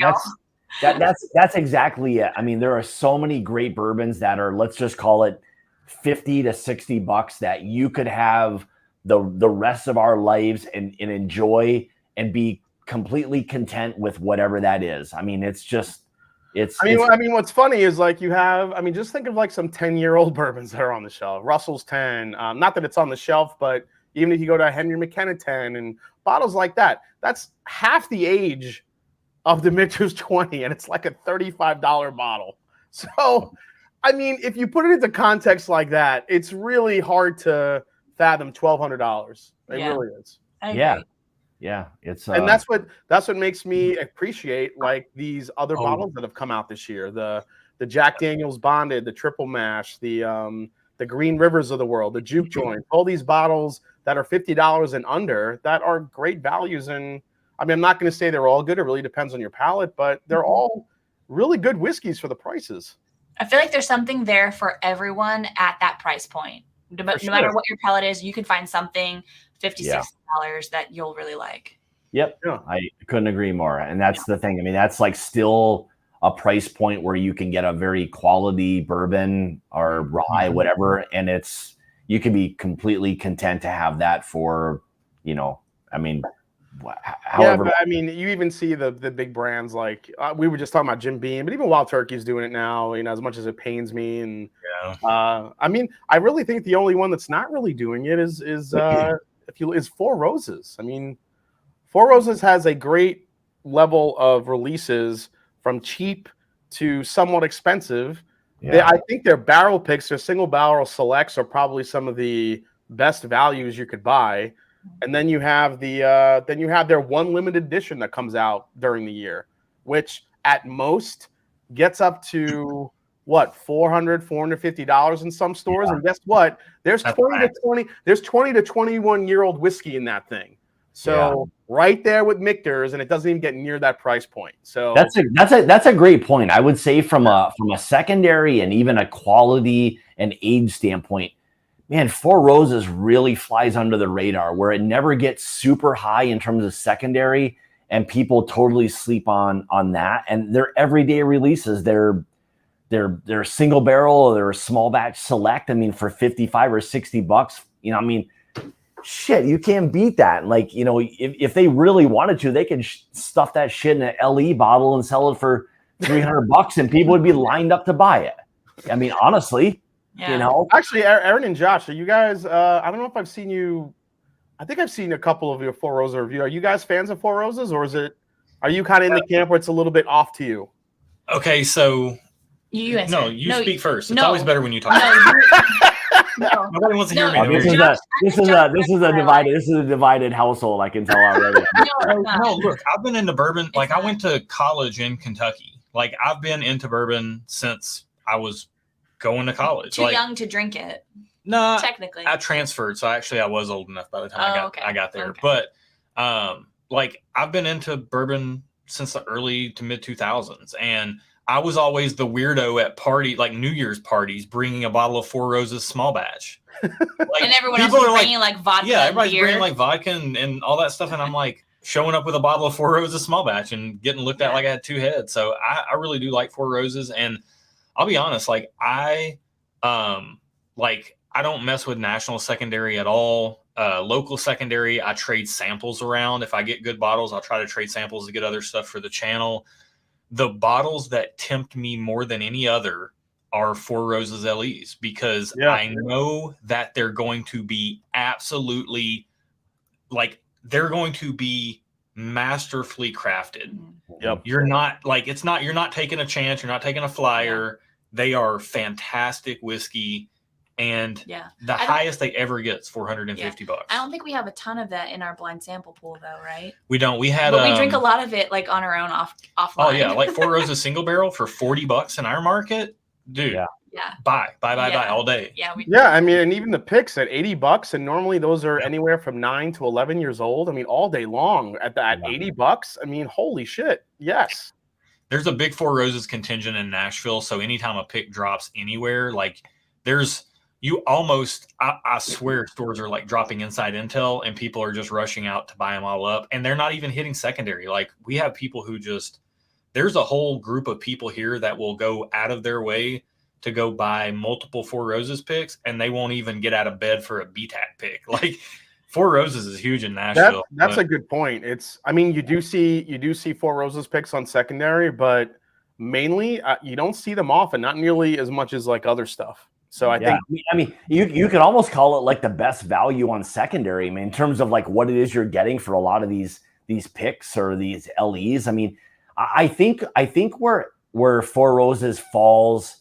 that's exactly it. I mean, there are so many great bourbons that are, let's just call it $50 to $60 that you could have the rest of our lives and enjoy and be completely content with whatever that is. I mean, it's just, I mean, what's funny is like just think of like some 10-year-old bourbons that are on the shelf. Russell's 10, not that it's on the shelf, but even if you go to Henry McKenna 10 and bottles like that, that's half the age of the Michter's 20, and it's like a $35 bottle. So, I mean, if you put it into context like that, it's really hard to fathom $1,200. It really is. Yeah. It's and that's what makes me appreciate like these other bottles that have come out this year. The Jack Daniel's Bonded, the Triple Mash, the Green Rivers of the world, the Juke joint, all these bottles that are $50 and under that are great values. And I mean, I'm not going to say they're all good. It really depends on your palate, but they're all really good whiskeys for the prices. I feel like there's something there for everyone at that price point. No matter what your palate is, you can find something $50, $60 that you'll really like. Yep. Yeah. I couldn't agree more. And that's the thing. I mean, that's like still a price point where you can get a very quality bourbon or rye, whatever. And you can be completely content to have that for, I mean, however. Yeah, but I mean, you even see the big brands like we were just talking about Jim Beam, but even Wild Turkey's doing it now. As much as it pains me, and I mean, I really think the only one that's not really doing it is Four Roses. I mean, Four Roses has a great level of releases from cheap to somewhat expensive. Yeah. I think their barrel picks, their single barrel selects, are probably some of the best values you could buy. And then you have their one limited edition that comes out during the year, which at most gets up to what, $400, $450 in some stores. And guess what? There's 20 to 21-year-old whiskey in that thing. So right there with Michter's, and it doesn't even get near that price point. So that's a great point. I would say from a secondary and even a quality and age standpoint, man, Four Roses really flies under the radar where it never gets super high in terms of secondary, and people totally sleep on that. And they're everyday releases. They're single barrel, they're small batch select. I mean, for $55 or $60, you know, I mean, shit, you can't beat that. Like, you know, if they really wanted to, they could stuff that shit in an LE bottle and sell it for $300 and people would be lined up to buy it. I mean, honestly, you know. Actually, Erin and Josh, are you guys, I don't know if I've seen you, I think I've seen a couple of your Four Roses review. Are you guys fans of Four Roses, or are you kind of in the camp where it's a little bit off to you? Okay, so you speak first. It's always better when you talk. Nobody wants to hear me. This is a divided household. I can tell already. No, look, I've been into bourbon. Like, I went to college in Kentucky. Like, I've been into bourbon since I was going to college. Too young to drink it. No, technically, I transferred, so actually I was old enough by the time I got there. Okay. But like, I've been into bourbon since the early to mid 2000s, and I was always the weirdo at like New Year's parties, bringing a bottle of Four Roses small batch. Like, and everyone else was bringing like vodka. Yeah, everybody's beer. bringing like vodka and all that stuff, and I'm like showing up with a bottle of Four Roses small batch and getting looked at like I had two heads. So I really do like Four Roses, and I'll be honest, like I don't mess with national secondary at all. Local secondary, I trade samples around. If I get good bottles, I'll try to trade samples to get other stuff for the channel. The bottles that tempt me more than any other are Four Roses LEs, because I know that they're going to be absolutely, like, they're going to be masterfully crafted. Yep. You're not taking a chance. You're not taking a flyer. They are fantastic whiskey. And the highest they ever get is $450. I don't think we have a ton of that in our blind sample pool, though, right? We don't. We had, but we drink a lot of it like on our own offline. Oh yeah, like Four Roses single barrel for $40 in our market, dude. Buy all day. I mean, and even the picks at $80, and normally those are anywhere from 9 to 11 years old. I mean, all day long at $80. I mean, holy shit, yes. There's a big Four Roses contingent in Nashville, so anytime a pick drops anywhere, like I swear stores are like dropping inside intel and people are just rushing out to buy them all up, and they're not even hitting secondary. Like, we have people who there's a whole group of people here that will go out of their way to go buy multiple Four Roses picks, and they won't even get out of bed for a BTAC pick. Like, Four Roses is huge in Nashville. That's a good point. I mean, you do see Four Roses picks on secondary, but mainly you don't see them often, not nearly as much as like other stuff. So I think, I mean, you could almost call it like the best value on secondary. I mean, in terms of like what it is you're getting for a lot of these picks or these LEs. I mean, I think where Four Roses falls,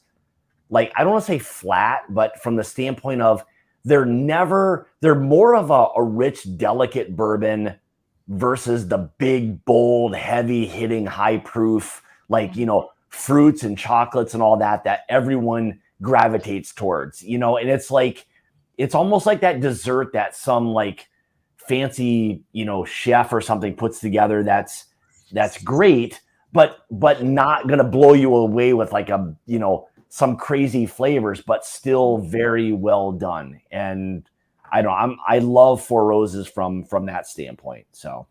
like, I don't want to say flat, but from the standpoint of they're more of a rich, delicate bourbon versus the big, bold, heavy hitting, high proof, like, you know, fruits and chocolates and all that everyone gravitates towards, you know. And it's like, it's almost like that dessert that some like fancy, you know, chef or something puts together that's great, but not gonna blow you away with like a, you know, some crazy flavors, but still very well done. And I love Four Roses from that standpoint. So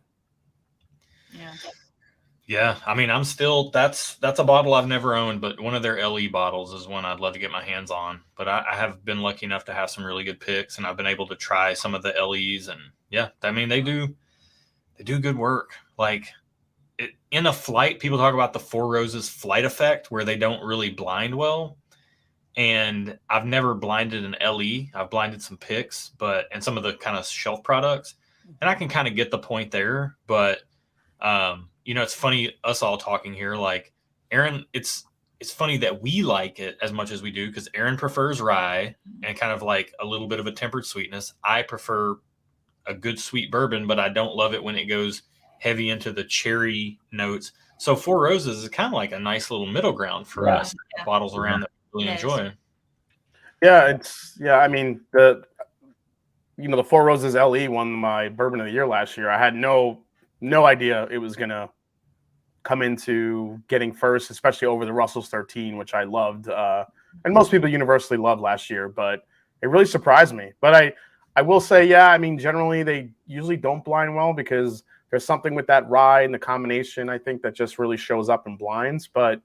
yeah, I mean, that's a bottle I've never owned, but one of their LE bottles is one I'd love to get my hands on. But I have been lucky enough to have some really good picks, and I've been able to try some of the LEs, and I mean, they do good work. Like, in a flight, people talk about the Four Roses flight effect, where they don't really blind well. And I've never blinded an LE. I've blinded some picks, and some of the kind of shelf products, and I can kind of get the point there. But you know, it's funny us all talking here. Like, Erin, it's funny that we like it as much as we do, because Erin prefers rye and kind of like a little bit of a tempered sweetness. I prefer a good sweet bourbon, but I don't love it when it goes heavy into the cherry notes. So Four Roses is kind of like a nice little middle ground for us. Bottles around that we really enjoy. I mean, the Four Roses LE won my bourbon of the year last year. I had no idea it was gonna come into getting first, especially over the Russell's 13, which I loved, and most people universally loved last year. But it really surprised me. But I will say, yeah, I mean, generally they usually don't blind well because there's something with that rye and the combination, I think, that just really shows up in blinds. But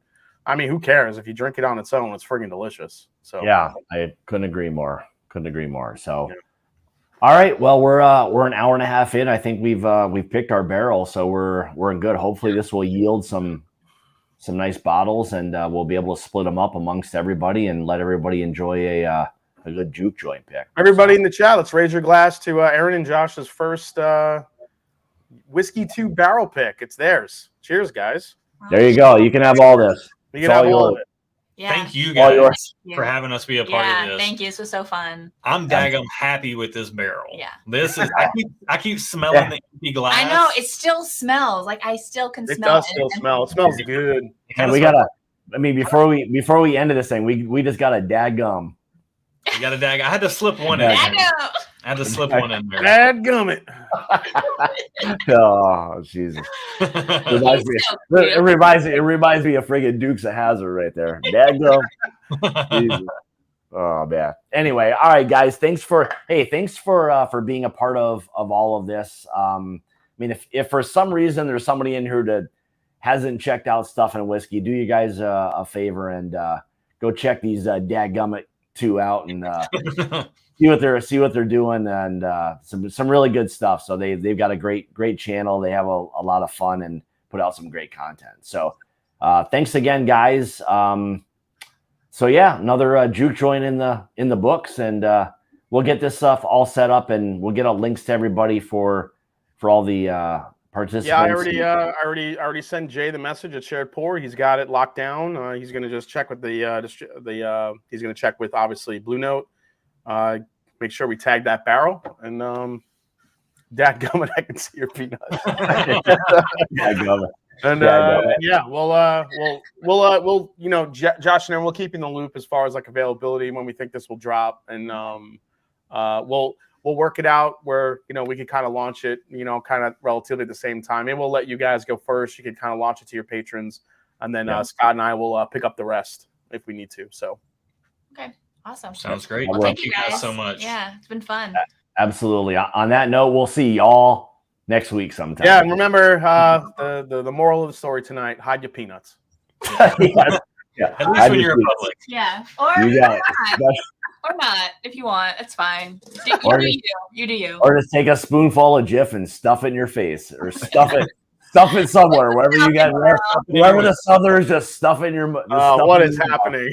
I mean, who cares? If you drink it on its own, it's friggin' delicious. So yeah, I couldn't agree more. So, yeah. All right, well, we're an hour and a half in. I think we've picked our barrel, so we're in good. Hopefully, this will yield some nice bottles, and we'll be able to split them up amongst everybody and let everybody enjoy a good juke joint pick. Everybody in the chat, let's raise your glass to Erin and Josh's first Whiskey 2 barrel pick. It's theirs. Cheers, guys. There you go. You can have all this. You can have all of it. Yeah. Thank you guys for having us be a part of this. Thank you. This was so fun. I'm daggum happy with this barrel. Yeah. This is I keep smelling the empty glass. I know it still smells like I still can smell it. It does still smell. It smells good. And we gotta. I mean, before we end this thing, we just got a dadgum. You got a dag. I had to slip one in. I had to slip one in there. Dadgummit. Oh, Jesus. It reminds me of friggin' Dukes of Hazzard right there. Dadgum. Jesus. Oh man. Anyway, all right, guys. Thanks for being a part of all of this. I mean, if for some reason there's somebody in here that hasn't checked out Stuff and Whiskey, do you guys a favor and go check these Dadgummit 2 out and see what they're doing, and some really good stuff. So they've got a great channel. They have a lot of fun and put out some great content. So thanks again, guys. So yeah, another juke joint in the books, and we'll get this stuff all set up, and we'll get out links to everybody for all the participants. Yeah, I already sent Jay the message at Shared Pour. He's got it locked down. He's going to just check with he's going to check with obviously Blue Note. Make sure we tag that barrel, and dadgummit, I can see your peanuts. And yeah, we'll Josh and I will keep in the loop as far as like availability when we think this will drop, and we'll work it out where we can kind of launch it kind of relatively at the same time. Maybe we'll let you guys go first. You can kind of launch it to your patrons, and then Scott and I will pick up the rest if we need to. So okay. Awesome. Sounds great. Well, thank you guys so much. Yeah, it's been fun. Absolutely. On that note, we'll see y'all next week sometime. Yeah, and remember the moral of the story tonight: hide your peanuts. Yes. Yeah. At least when you're in public. Yeah. Or not if you want. It's fine. You do you. Or just take a spoonful of Jif and stuff it in your face, or stuff it somewhere, wherever you guys are. Wherever the Southerners, just stuff it in your mouth. What is happening?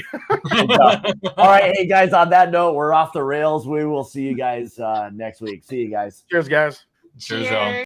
All right, hey guys, on that note, we're off the rails. We will see you guys next week. See you guys. Cheers, guys. Cheers, y'all.